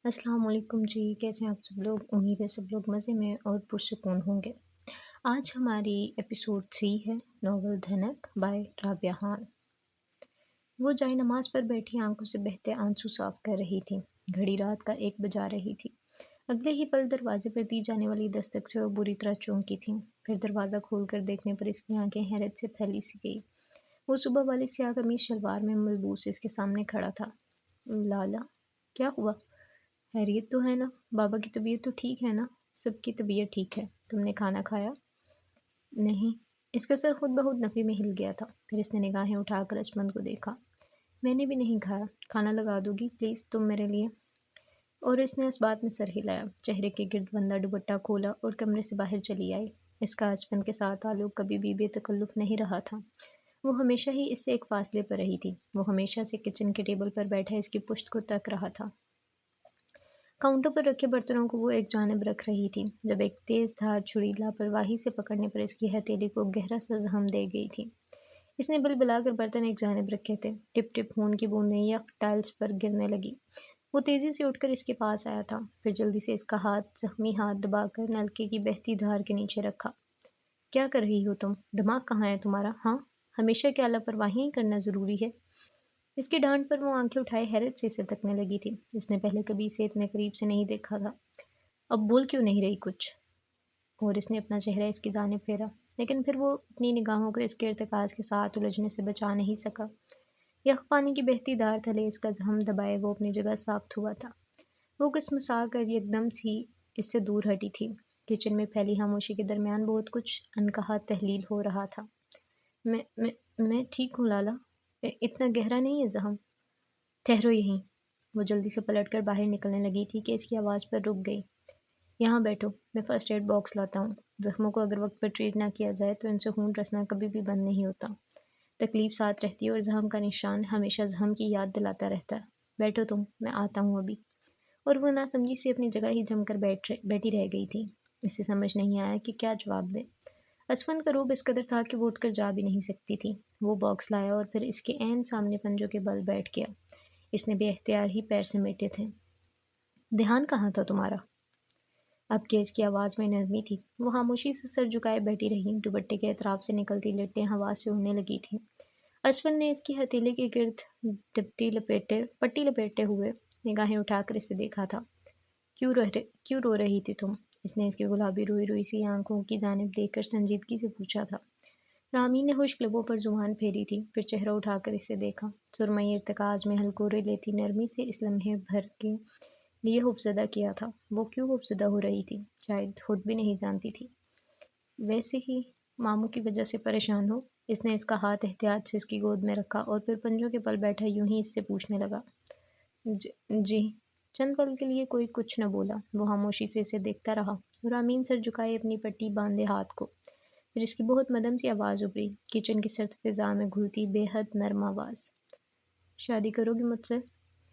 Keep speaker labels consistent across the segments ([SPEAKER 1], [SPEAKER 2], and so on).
[SPEAKER 1] السلام علیکم جی، کیسے ہیں آپ سب لوگ؟ امید ہے سب لوگ مزے میں اور پرسکون ہوں گے۔ آج ہماری ایپیسوڈ 3 ہے ناول دھنک بائی رابعہ خان۔ وہ جائے نماز پر بیٹھی آنکھوں سے بہتے آنسو صاف کر رہی تھی۔ گھڑی رات کا 1 بجا رہی تھی۔ اگلے ہی پل دروازے پر دی جانے والی دستک سے وہ بری طرح چونکی تھی۔ پھر دروازہ کھول کر دیکھنے پر اس کی آنکھیں حیرت سے پھیلی سی گئی۔ وہ صبح والی سیاہ قمیص شلوار میں ملبوس اس کے سامنے کھڑا تھا۔ لالا، کیا ہوا؟ خیریت تو ہے نا؟ بابا کی طبیعت تو ٹھیک ہے نا؟ سب کی طبیعت ٹھیک ہے۔ تم نے کھانا کھایا؟ نہیں۔ اس کا سر خود بخود نفی میں ہل گیا تھا۔ پھر اس نے نگاہیں اٹھا کر اسمند کو دیکھا۔ میں نے بھی نہیں کھایا۔ کھانا لگا دو گی پلیز تم میرے لیے؟ اور اس نے اس بات میں سر ہلایا، چہرے کے گرد بندہ دوپٹہ کھولا اور کمرے سے باہر چلی آئی۔ اس کا اسمند کے ساتھ تعلق کبھی بھی بے تکلف نہیں رہا تھا۔ وہ ہمیشہ ہی اس سے ایک فاصلے پر رہی تھی۔ وہ ہمیشہ سے کچن کے ٹیبل پر بیٹھا اس کی پشت کو تک رہا تھا۔ کاؤنٹر پر رکھے برتنوں کو وہ ایک جانب رکھ رہی تھی جب ایک تیز دھار چھری لاپرواہی سے پکڑنے پر اس کی ہتھیلی کو گہرا سا زخم دے گئی تھی۔ اس نے بلبلا کر برتن ایک جانب رکھے تھے۔ ٹپ ٹپ خون کی بوندیں یک ٹائلز پر گرنے لگی۔ وہ تیزی سے اٹھ کر اس کے پاس آیا تھا، پھر جلدی سے اس کا زخمی ہاتھ دبا کر نلکے کی بہتی دھار کے نیچے رکھا۔ کیا کر رہی ہو تم؟ دماغ کہاں ہے تمہارا؟ ہاں، ہمیشہ کیا لاپرواہیاں کرنا ضروری ہے؟ اس کی ڈانٹ پر وہ آنکھیں اٹھائے حیرت سے اسے تکنے لگی تھی۔ اس نے پہلے کبھی اسے اتنے قریب سے نہیں دیکھا تھا۔ اب بول کیوں نہیں رہی کچھ؟ اور اس نے اپنا چہرہ اس کی جانب پھیرا، لیکن پھر وہ اپنی نگاہوں کو اس کے ارتکاز کے ساتھ الجھنے سے بچا نہیں سکا۔ یک پانی کی بہتی دھار تلے اس کا زخم دبائے وہ اپنی جگہ ساکت ہوا تھا۔ وہ کسمسا کر یک دم سی اس سے دور ہٹی تھی۔ کچن میں پھیلی خاموشی کے درمیان بہت کچھ انکہا تحلیل ہو رہا تھا۔ میں ٹھیک ہوں لالا، اتنا گہرا نہیں ہے زخم۔ ٹھہرو یہیں۔ وہ جلدی سے پلٹ کر باہر نکلنے لگی تھی کہ اس کی آواز پر رک گئی۔ یہاں بیٹھو، میں فرسٹ ایڈ باکس لاتا ہوں۔ زخموں کو اگر وقت پر ٹریٹ نہ کیا جائے تو ان سے خون رسنا کبھی بھی بند نہیں ہوتا۔ تکلیف ساتھ رہتی ہے اور زخم کا نشان ہمیشہ زخم کی یاد دلاتا رہتا ہے۔ بیٹھو تم، میں آتا ہوں ابھی۔ اور وہ ناسمجھی سے اپنی جگہ ہی جم کر بیٹھی رہ گئی تھی۔ اسے سمجھ نہیں آیا کہ کیا جواب دے۔ اسمند کا روب اس قدر تھا کہ وہ اٹھ کر جا بھی نہیں سکتی تھی۔ وہ باکس لایا اور پھر اس کے عین سامنے پنجوں کے بل بیٹھ گیا۔ اس نے بے اختیار ہی پیر سمیٹے تھے۔ دھیان کہاں تھا تمہارا؟ اب کہ اس کی آواز میں نرمی تھی، وہ خاموشی سے سر جھکائے بیٹھی رہی۔ دوپٹے کے اطراف سے نکلتی لٹیں ہوا سے اڑنے لگی تھیں۔ اسفند نے اس کی ہتھیلی کے گرد پٹی لپیٹے ہوئے نگاہیں اٹھا کر اسے دیکھا تھا۔ کیوں رو رہی تھی تم؟ اس نے اس کی گلابی روئی روئی سی آنکھوں کی جانب دیکھ کر سنجیدگی سے پوچھا تھا۔ رامین نے خشک لبوں پر زبان پھیری تھی، پھر چہرہ اٹھا کر اسے دیکھا۔ سرمئی ارتکاز میں ہلکورے لیتی نرمی سے اس لمحے بھر کے لیے خوفزدہ کیا تھا۔ وہ کیوں خوفزدہ ہو رہی تھی؟ شاید خود بھی نہیں جانتی تھی۔ ویسے ہی ماموں کی وجہ سے پریشان ہو؟ اس نے اس کا ہاتھ احتیاط سے اس کی گود میں رکھا اور پھر پنجوں کے پل بیٹھا یوں ہی اس سے پوچھنے لگا۔ جی۔ چند پل کے لیے کوئی کچھ نہ بولا۔ وہ خاموشی سے اسے دیکھتا رہا۔ رامین سر جھکائے اپنی پٹی باندھے ہاتھ کو۔ پھر اس کی بہت مدھم سی آواز ابھری، کچن کی سرد فضا میں گھلتی بے حد نرم آواز۔ شادی کرو گی مجھ سے؟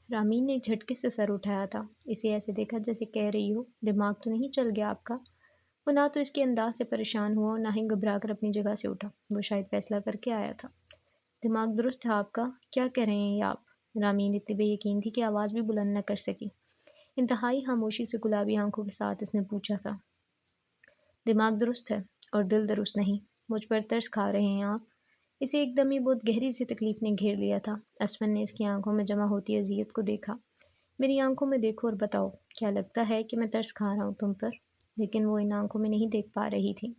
[SPEAKER 1] رامین نے ایک جھٹکے سے سر اٹھایا تھا۔ اسے ایسے دیکھا جیسے کہہ رہی ہو، دماغ تو نہیں چل گیا آپ کا؟ وہ نہ تو اس کے انداز سے پریشان ہوا اور نہ ہی گھبرا کر اپنی جگہ سے اٹھا۔ وہ شاید فیصلہ کر کے آیا تھا۔ دماغ درست ہے آپ کا؟ کیا کہہ رہے ہیں یہ آپ؟ رامین اتنی بے یقین تھی کہ آواز بھی بلند نہ کر سکی۔ انتہائی خاموشی سے گلابی آنکھوں کے ساتھ اس نے پوچھا تھا۔ دماغ درست ہے اور دل درست نہیں۔ مجھ پر ترس کھا رہے ہیں آپ؟ اسے ایک دم ہی بہت گہری سی تکلیف نے گھیر لیا تھا۔ اسمن نے اس کی آنکھوں میں جمع ہوتی اذیت کو دیکھا۔ میری آنکھوں میں دیکھو اور بتاؤ، کیا لگتا ہے کہ میں ترس کھا رہا ہوں تم پر؟ لیکن وہ ان آنکھوں میں نہیں دیکھ پا رہی تھی۔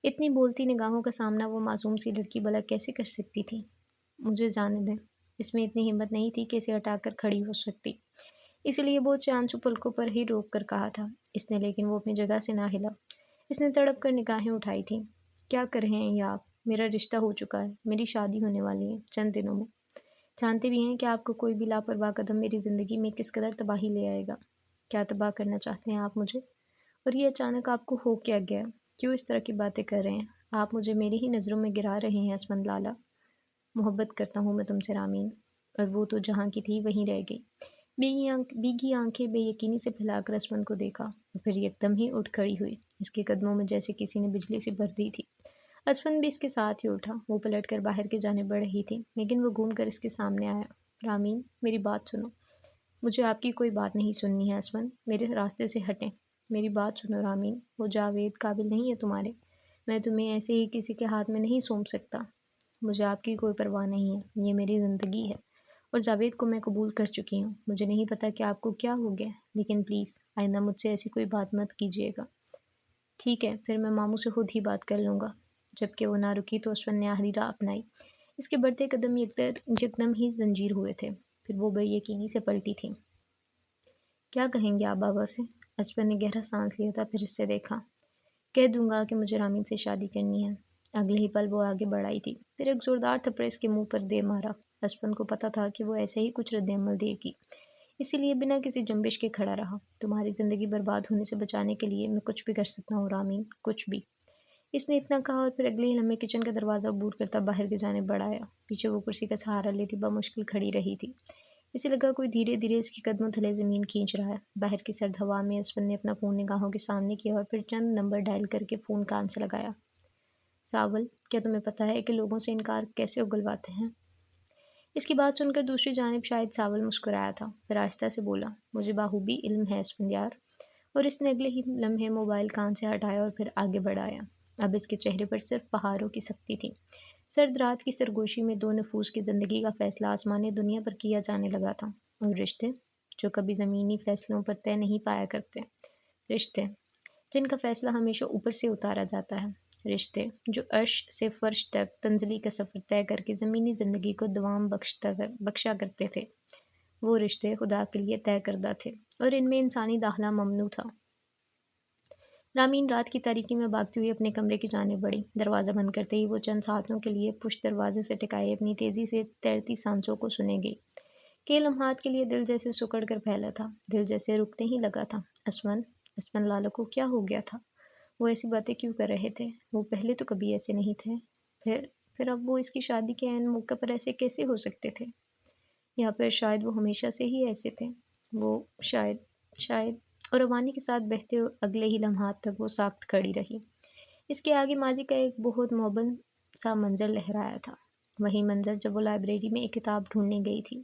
[SPEAKER 1] اتنی بولتی نگاہوں کا سامنا وہ معصوم سی لڑکی بھلا کیسے کر سکتی تھی؟ مجھے جانے دیں۔ اس میں اتنی ہمت نہیں تھی کہ اسے ہٹا کر کھڑی ہو سکتی، اسی لیے بہت سے آنسو پلکوں پر ہی روک کر کہا تھا اس نے، لیکن وہ اپنی جگہ سے نہ ہلا۔ اس نے تڑپ کر نگاہیں اٹھائی تھیں۔ کیا کر رہے ہیں یہ آپ؟ میرا رشتہ ہو چکا ہے، میری شادی ہونے والی ہے چند دنوں میں۔ جانتے بھی ہیں کہ آپ کو کوئی بھی لاپرواہ قدم میری زندگی میں کس قدر تباہی لے آئے گا۔ کیا تباہ کرنا چاہتے ہیں آپ مجھے؟ اور یہ اچانک آپ کو ہو کیا گیا؟ کیوں اس طرح کی باتیں کر رہے ہیں آپ؟ مجھے میری ہی نظروں میں گرا رہے ہیں اسمند لالا۔ محبت کرتا ہوں میں تم سے رامین۔ اور وہ تو جہاں کی تھی وہیں رہ گئی۔ بیگی آنکھیں بے یقینی سے پھیلا کر اسمند کو دیکھا اور پھر یک دم ہی اٹھ کھڑی ہوئی۔ اس کے قدموں میں جیسے کسی نے بجلی سی بھر دی تھی۔ اسمند بھی اس کے ساتھ ہی اٹھا۔ وہ پلٹ کر باہر کی جانب بڑھ رہی تھی، لیکن وہ گھوم کر اس کے سامنے آیا۔ رامین، میری بات سنو۔ مجھے آپ کی کوئی بات نہیں سننی ہے اسون، میرے راستے سے ہٹیں۔ میری بات سنو رامین، وہ جاوید قابل نہیں ہے تمہارے۔ میں تمہیں ایسے ہی کسی کے ہاتھ میں نہیں سونپ سکتا۔ مجھے آپ کی کوئی پرواہ نہیں ہے، یہ میری زندگی ہے اور جاوید کو میں قبول کر چکی ہوں۔ مجھے نہیں پتا کہ آپ کو کیا ہو گیا، لیکن پلیز آئندہ مجھ سے ایسی کوئی بات مت کیجیے گا۔ ٹھیک ہے، پھر میں ماموں سے خود ہی بات کر لوں گا۔ جب کہ وہ نہ رکی تو اسون نے آخری راہ اپنائی۔ اس کے بڑھتے قدم یکدم ہی زنجیر ہوئے تھے، پھر وہ بے یقینی سے پلٹی تھی۔ کیا کہیں گے آپ بابا سے؟ اسون نے گہرا سانس لیا تھا، پھر اس سے دیکھا۔ کہہ دوں گا کہ مجھے رامین سے شادی کرنی ہے۔ اگلے ہی پل وہ آگے بڑھ آئی تھی، پھر ایک زوردار تھپڑ اس کے منہ پر دے مارا۔ اسون کو پتا تھا کہ وہ ایسے ہی کچھ رد عمل دے گی، اسی لیے بنا کسی جنبش کے کھڑا رہا۔ تمہاری زندگی برباد ہونے سے بچانے کے لیے میں کچھ بھی کر سکتا ہوں رامین، کچھ بھی۔ اس نے اتنا کہا اور پھر اگلے ہی لمحے کچن کا دروازہ عبور کرتا باہر کی جانب بڑھ آیا۔ پیچھے وہ کرسی کا سہارا لیتی بمشکل کھڑی رہی تھی۔ اسے لگا کوئی دھیرے دھیرے اس کے قدموں تلے زمین کھینچ رہا ہے۔ باہر کی سرد ہوا میں اسون نے اپنا فون نگاہوں کے سامنے کیا اور پھر چند نمبر ڈائل کر کے فون کان سے لگایا۔ ساول، کیا تمہیں پتا ہے کہ لوگوں سے انکار کیسے اگلواتے ہیں؟ اس کی بات سن کر دوسری جانب شاید ساول مسکرایا تھا، پھر آہستہ سے بولا، مجھے باخوبی علم ہے اسفندیار۔ اور اس نے اگلے ہی لمحے موبائل کان سے ہٹایا اور پھر آگے بڑھایا۔ اب اس کے چہرے پر صرف پہاڑوں کی سختی تھی۔ سرد رات کی سرگوشی میں دو نفوس کی زندگی کا فیصلہ آسمانی دنیا پر کیا جانے لگا تھا، اور رشتے جو کبھی زمینی فیصلوں پر طے نہیں پایا کرتے، رشتے جن کا فیصلہ ہمیشہ اوپر سے اتارا جاتا ہے، رشتے جو عرش سے فرش تک تنزلی کا سفر طے کر کے زمینی زندگی کو دوام بخشا کرتے تھے، وہ رشتے خدا کے لیے طے کردہ تھے اور ان میں انسانی داخلہ ممنوع تھا۔ رامین رات کی تاریکی میں بھاگتی ہوئی اپنے کمرے کی جانب بڑھی۔ دروازہ بند کرتے ہی وہ چند سانسوں کے لیے پشت دروازے سے ٹکائے اپنی تیزی سے تیرتی سانسوں کو سنے گئی۔ کئی لمحات کے لیے دل جیسے سکڑ کر پھیلا تھا، دل جیسے رکتے ہی لگا تھا۔ اسون لالا کو کیا ہو گیا تھا؟ وہ ایسی باتیں کیوں کر رہے تھے؟ وہ پہلے تو کبھی ایسے نہیں تھے۔ پھر اب وہ اس کی شادی کے عین موقع پر ایسے کیسے ہو سکتے تھے؟ یا پھر شاید وہ ہمیشہ سے ہی ایسے تھے۔ وہ شاید اور روانی کے ساتھ بہتے اگلے ہی لمحات تک وہ ساکت کھڑی رہی۔ اس کے آگے ماضی کا ایک بہت موبن سا منظر لہرایا تھا، وہی منظر جب وہ لائبریری میں ایک کتاب ڈھونڈنے گئی تھی۔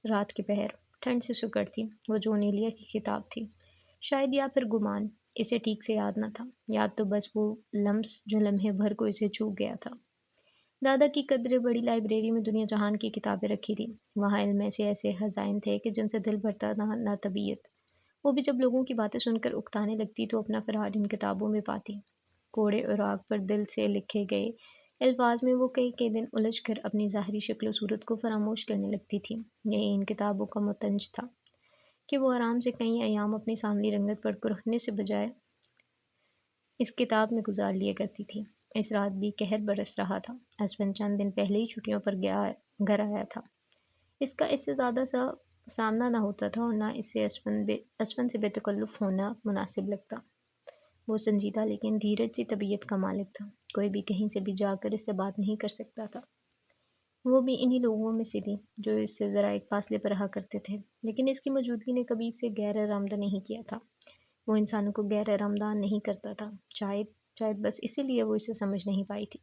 [SPEAKER 1] رات کے پہر، ٹھنڈ سے سکڑ تھی، وہ جونیلیا کی کتاب تھی۔ شاید یا پھر گمان، اسے ٹھیک سے یاد نہ تھا، یاد تو بس وہ لمس جو لمحے بھر کو اسے چھو گیا تھا۔ دادا کی قدرے بڑی لائبریری میں دنیا جہان کی کتابیں رکھی تھیں، وہاں علم ایسے خزائن تھے کہ جن سے دل بھرتا نہ طبیعت۔ وہ بھی جب لوگوں کی باتیں سن کر اکتانے لگتی تو اپنا فرار ان کتابوں میں پاتی۔ کوڑے اوراق پر دل سے لکھے گئے الفاظ میں وہ کئی دن الجھ کر اپنی ظاہری شکل و صورت کو فراموش کرنے لگتی تھی۔ یہی ان کتابوں کا متنج تھا کہ وہ آرام سے کئی ایام اپنی ساملی رنگت پڑھ کر اٹھنے سے بجائے اس کتاب میں گزار لیا کرتی تھی۔ اس رات بھی قہر برس رہا تھا۔ اسون چند دن پہلے ہی چھٹیوں پر گھر آیا تھا۔ اس کا اس سے زیادہ سا سامنا نہ ہوتا تھا اور نہ اسے اسون سے بے تکلف ہونا مناسب لگتا۔ وہ سنجیدہ لیکن دھیرج سی طبیعت کا مالک تھا، کوئی بھی کہیں سے بھی جا کر اس سے بات نہیں کر سکتا تھا۔ وہ بھی انہی لوگوں میں سے تھی جو اس سے ذرا ایک فاصلے پر رہا کرتے تھے، لیکن اس کی موجودگی نے کبھی اسے غیر آرامدہ نہیں کیا تھا۔ وہ انسانوں کو غیر آرامدہ نہیں کرتا تھا، شاید بس اسی لیے وہ اسے سمجھ نہیں پائی تھی۔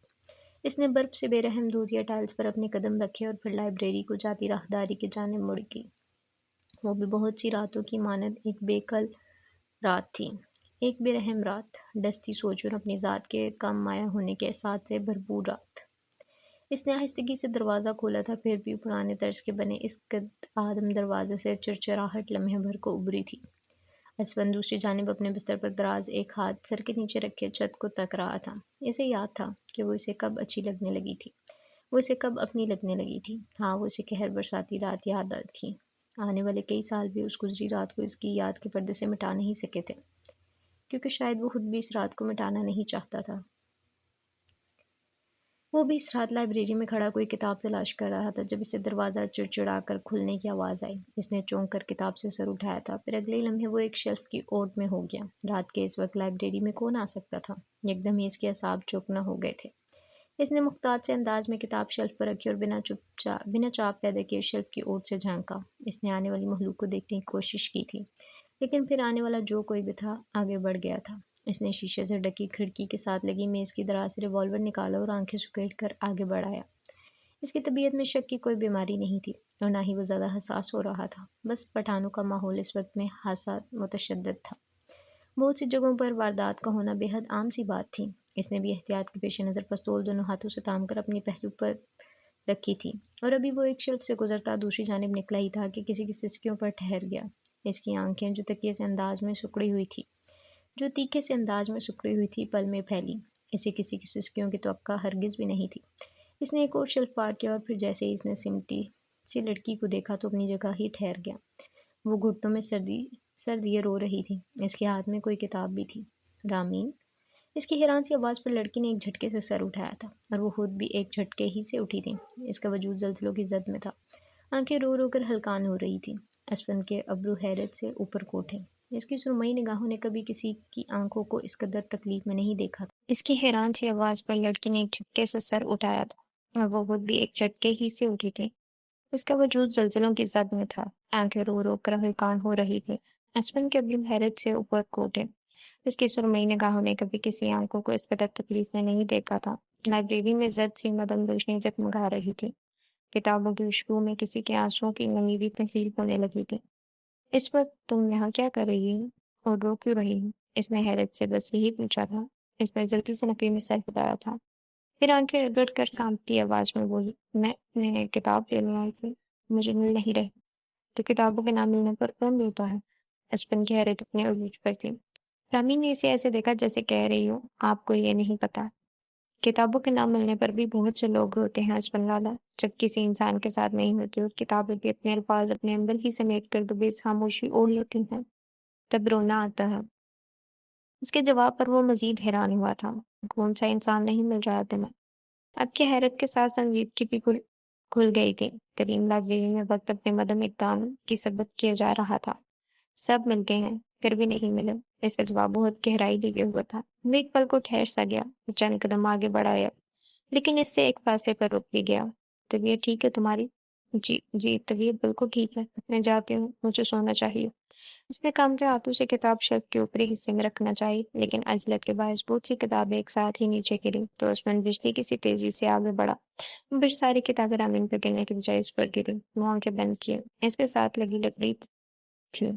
[SPEAKER 1] اس نے برف سے بے رحم دودھیا ٹائلز پر اپنے قدم رکھے اور پھر لائبریری کو جاتی راہداری کی جانب مڑ گئی۔ وہ بھی بہت سی راتوں کی مانند ایک بے کل رات تھی، ایک بے رحم رات، ڈستی سوچ اور اپنی ذات کے کم مایہ ہونے کے احساس سے بھرپور رات۔ اس نے آہستگی سے دروازہ کھولا تھا، پھر بھی پرانے طرز کے بنے اس قد آدم دروازے سے چرچراہٹ لمحے بھر کو ابھری تھی۔ اسون دوسری جانب اپنے بستر پر دراز ایک ہاتھ سر کے نیچے رکھے چھت کو تک رہا تھا۔ اسے یاد تھا کہ وہ اسے کب اچھی لگنے لگی تھی، وہ اسے کب اپنی لگنے لگی تھی۔ ہاں، وہ اسے قہر برساتی رات یاد تھی۔ آنے والے کئی سال بھی اس گزری رات کو اس کی یاد کے پردے سے مٹا نہیں سکے تھے، کیونکہ شاید وہ خود بھی اس رات کو مٹانا نہیں چاہتا تھا۔ وہ بھی اس رات لائبریری میں کھڑا کوئی کتاب تلاش کر رہا تھا جب اسے دروازہ چڑچڑا کر کھلنے کی آواز آئی۔ اس نے چونک کر کتاب سے سر اٹھایا تھا، پھر اگلے لمحے وہ ایک شیلف کی اوٹ میں ہو گیا۔ رات کے اس وقت لائبریری میں کون آ سکتا تھا؟ یکدم ہی اس کے اعصاب چوکنا ہو گئے تھے۔ اس نے محتاط سے انداز میں کتاب شیلف پر رکھی اور بنا چاپ پیدا کیے شیلف کی اوٹ سے جھانکا۔ اس نے آنے والی مخلوق کو دیکھنے کی کوشش کی تھی، لیکن پھر آنے والا جو کوئی بھی تھا آگے بڑھ گیا تھا۔ اس نے شیشے سے ڈھکی کھڑکی کے ساتھ لگی میز کی دراز سے ریوالور نکالا اور آنکھیں سکیڑ کر آگے بڑھ آیا۔ اس کی طبیعت میں شک کی کوئی بیماری نہیں تھی اور نہ ہی وہ زیادہ حساس ہو رہا تھا، بس پٹھانوں کا ماحول اس وقت میں حساس متشدد تھا۔ بہت سی جگہوں پر واردات کا ہونا بے حد عام سی بات تھی۔ اس نے بھی احتیاط کے پیش نظر پستول دونوں ہاتھوں سے تھام کر اپنی پہلو پر رکھی تھی، اور ابھی وہ ایک شیلف سے گزرتا دوسری جانب نکلا ہی تھا کہ کسی کی سسکیوں پر ٹھہر گیا۔ اس کی آنکھیں جو تیکھے سے انداز میں سکڑی ہوئی تھی پل میں پھیلی۔ اسے کسی کی سسکیوں کی توقع ہرگز بھی نہیں تھی۔ اس نے ایک اور شیلف پار کیا اور پھر جیسے ہی اس نے سمٹی سی لڑکی کو دیکھا تو اپنی جگہ ہی ٹھہر گیا۔ وہ گھٹنوں میں سر دیے رو رہی تھی۔ اس کے ہاتھ میں کوئی کتاب بھی تھی۔ رامین! اس کی حیران سی آواز پر لڑکی نے ایک جھٹکے سے سر اٹھایا تھا، اور وہ خود بھی ایک جھٹکے ہی سے اٹھی تھی۔ اس کا وجود زلزلوں کی زد میں تھا۔ آنکھیں رو رو کر ہلکان ہو رہی تھیں۔ اسپند کے ابرو حیرت سے اوپر کو اٹھے۔ اس کی سرمئی نگاہوں نے کبھی کسی کی آنکھوں کو اس قدر تکلیف میں نہیں دیکھا تھا۔ اس کی حیران سی آواز پر لڑکی نے ایک جھٹکے سے سر اٹھایا تھا، اور وہ خود بھی ایک جھٹکے ہی سے اٹھی تھی۔ اس کا وجود زلزلوں کی زد میں تھا۔ آنکھیں رو رو کر ہلکان ہو رہی تھی۔ اسپند کے ابرو حیرت سے اوپر کو اٹھے۔ اس کی سرمئی نگاہوں نے کبھی کسی آنکھوں کو اس قدر تکلیف میں نہیں دیکھا تھا۔ لائبریری میں زد سی مدم روشنی جگمگا رہی تھی۔ کتابوں کی خوشبو میں کسی کے آنسوؤں کی نمی بھی تحلیل ہونے لگی تھی۔ اس وقت تم یہاں کیا کر رہی ہو اور رو کیوں رہی ہو؟ اس نے حیرت سے بس یہی پوچھا تھا۔ اس نے جلدی سے نفی میں سر ہلایا تھا، پھر آنکھیں رگڑ کر کانپتی آواز میں بولی، میں کتاب لینے آئی تھی، مجھے مل نہیں رہی۔ تو کتابوں کے نہ ملنے پر کون روتا ہے؟ اسپن کی حیرت اپنے عروج پر تھی۔ رامین نے اسے ایسے دیکھا جیسے کہہ رہی ہو، آپ کو یہ نہیں پتا، کتابوں کے نہ ملنے پر بھی بہت سے لوگ روتے ہیں اسپن لالا، جب کسی انسان کے ساتھ نہیں ہوتی اور کتابیں بھی اپنے الفاظ اپنے اندر ہی سمیٹ کر دبی خاموشی اوڑھ لیتی ہیں، تب رونا آتا ہے۔ اس کے جواب پر وہ مزید حیران ہوا تھا۔ کون سا انسان نہیں مل رہا تمہیں؟ اب کی حیرت کے ساتھ سنجیدگی بھی کھل گئی تھی۔ کریم لائبریری میں وقت اپنے مدم اقدام کی سبقت کیا جا رہا تھا۔ سب مل گئے ہیں، پھر بھی نہیں ملے۔ اس کا جواب بہت گہرائی لیے ہوا تھا۔ وہ ایک پل کو ٹھہر سا گیا، چند قدم آگے بڑھایا، لیکن اس سے ایک فاصلے پر رک بھی گیا۔ طبیعت ٹھیک ہے تمہاری؟ جی طبیعت بالکل ٹھیک ہے، میں جاتی ہوں، مجھے سونا چاہیے۔ اس نے کامتے ہاتھوں سے کتاب شیلف کے اوپری حصے میں رکھنا چاہی، لیکن عجلت کے باعث بہت سی کتابیں ایک ساتھ ہی نیچے گری تو عثمان بجلی کسی تیزی سے آگے بڑھا۔ پھر ساری کتابیں رامین پر گرنے کے بجائے اس پر گری۔ وہ آنکھیں بند کیے، اس کے ساتھ لگی لکڑی تھی۔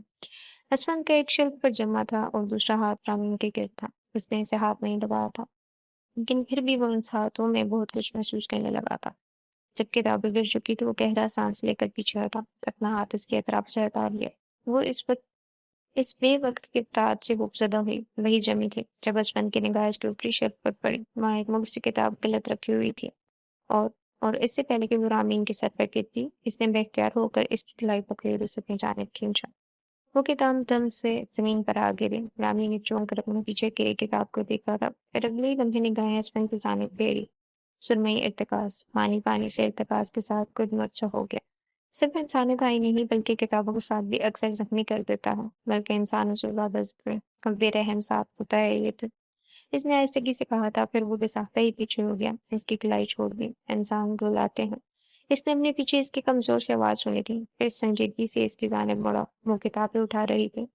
[SPEAKER 1] عثمان کا ایک شیلف پر جمع تھا اور دوسرا ہاتھ رامین کے گرد تھا۔ اس نے اسے ہاتھ نہیں دبایا تھا، لیکن پھر بھی وہ ان ہاتھوں میں بہت کچھ محسوس کرنے لگا تھا۔ جب کتابیں گر چکی تو وہ گہرا سانس لے کر پیچھے ہٹا، اپنا ہاتھ اس کے اطراف سے ہٹا لیا۔ وہ اس بے وقت کے اطاعت سے خوفزدہ ہوئی، وہی جمی تھی جب عثمان کی نگاہ اس کے اوپری شیلف پر پڑی۔ وہاں ایک مختصر کتاب غلط رکھی ہوئی تھی، اور اس سے پہلے کہ وہ رامین کے سر پر گرتی، اس نے بے اختیار ہو کر اس کی کلائی پکڑی اور اسے اپنی جانب کھینچا۔ وہ کتاب دم سے زمین پر آ گری۔ رامین نے چونک کر اپنے پیچھے گری کتاب کو دیکھا تھا، پھر اگلے لمحے نگاہیں عثمان کی جانب پھیری۔ سرمئی ارتکاز، پانی سے ارتکاز کے ساتھ کچھ اچھا ہو گیا۔ صرف انسانوں کا ہی نہیں بلکہ کتابوں کے ساتھ بھی اکثر زخمی کر دیتا ہے، بلکہ انسانوں سے زیادہ بے رحم ساتھ ہوتا ہے یہ تو۔ اس نے آہستگی سے کہا تھا، پھر وہ بے ساختہ ہی پیچھے ہو گیا، اس کی کلائی چھوڑ دی۔ انسان رلاتے ہیں۔ اس نے اپنے پیچھے اس کی کمزور سی آواز سنی تھی، پھر سنجیدگی سے اس کی جانب بڑھا۔ وہ کتابیں اٹھا رہی تھی۔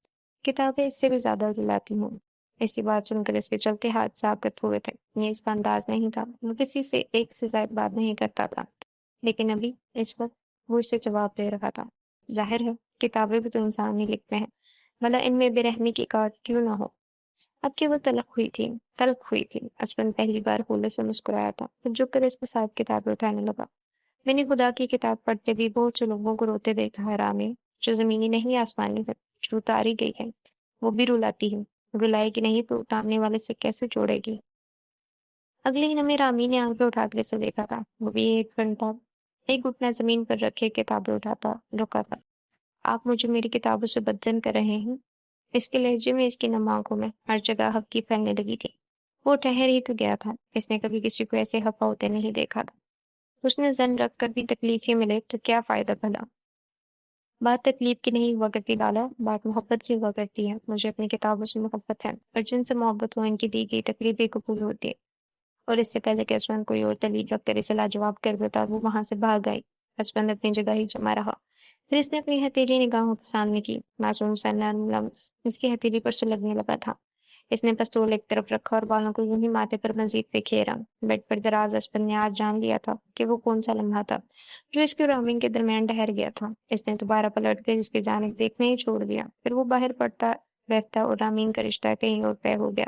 [SPEAKER 1] کتابیں اس سے بھی زیادہ رلاتی ہوں۔ اس کی بات سن کر اس کے چلتے ہاتھ ثابت ہوئے تھے۔ یہ اس کا انداز نہیں تھا، وہ کسی سے ایک سے زائد بات نہیں کرتا تھا، لیکن ابھی اس وقت وہ اسے جواب دے رہا تھا۔ ظاہر ہے کتابیں بھی تو انسان ہی لکھتے ہیں، بھلا ان میں بے رحمی کی کاٹ کیوں نہ ہو۔ اب کہ وہ تلخ ہوئی تھی، اسپن پہلی بار پھولے سے مسکرایا تھا، پھر جھک کر اس کے ساتھ کتابیں اٹھانے لگا۔ میں نے خدا کی کتاب پڑھتے بھی بہت سے لوگوں کو روتے دیکھا ہے رامین، جو زمینی نہیں آسمانی ہے، جو اتاری گئی ہے، وہ بھی رلاتی ہے۔ رلائے گی نہیں تو اتارنے والے سے کیسے جوڑے گی؟ اگلے ہی لمحے رامین نے آنکھیں اٹھا کر اسے دیکھا تھا۔ وہ بھی ایک گھٹنا زمین پر رکھے کتابیں اٹھاتا رکا تھا۔ آپ مجھے میری کتابوں سے بدظن کر رہے ہیں؟ اس کے لہجے میں، اس کی نم آنکھوں میں ہر جگہ ہفکی پھیلنے لگی تھی۔ وہ ٹھہر ہی تو گیا تھا، اس نے کبھی کسی کو ایسے ہفا ہوتے نہیں دیکھا تھا۔ اس نے زن رکھ کر بھی تکلیف ہی ملے تو کیا فائدہ بھلا؟ بات تکلیف کی نہیں ہوا کرتی لالا، بات محبت کی ہوا کرتی ہے۔ مجھے اپنی کتابوں سے محبت ہے، اور جن سے محبت ہو ان کی دی گئی تکلیف بھی قبول ہوتی ہے۔ اور اس سے پہلے کہ عثمان کوئی اور دلیل رکھ کر اسے لاجواب کر دیتا، وہ وہاں سے بھاگ آئی۔ عثمان اپنی جگہ ہی جما رہا، پھر اس نے اپنی ہتھیلی نگاہوں کے سامنے کی۔ معصوم سا نرم لمس اس کی ہتھیلی پر سلگنے لگا تھا۔
[SPEAKER 2] اس نے پستول ایک طرف رکھا اور بالوں کو یوں ہی ماتھے پر مزید بکھیرا۔ بیڈ پر دراز اسپن نے آج جان لیا تھا کہ وہ کون سا لمحہ تھا جو اس کے اور رامین کے درمیان ٹھہر گیا تھا۔ اس نے دوبارہ پلٹ کر اس کی جانب دیکھنا ہی چھوڑ دیا، پھر وہ باہر پڑتا بیٹھتا اور رامین کا رشتہ کہیں اور طے ہو گیا۔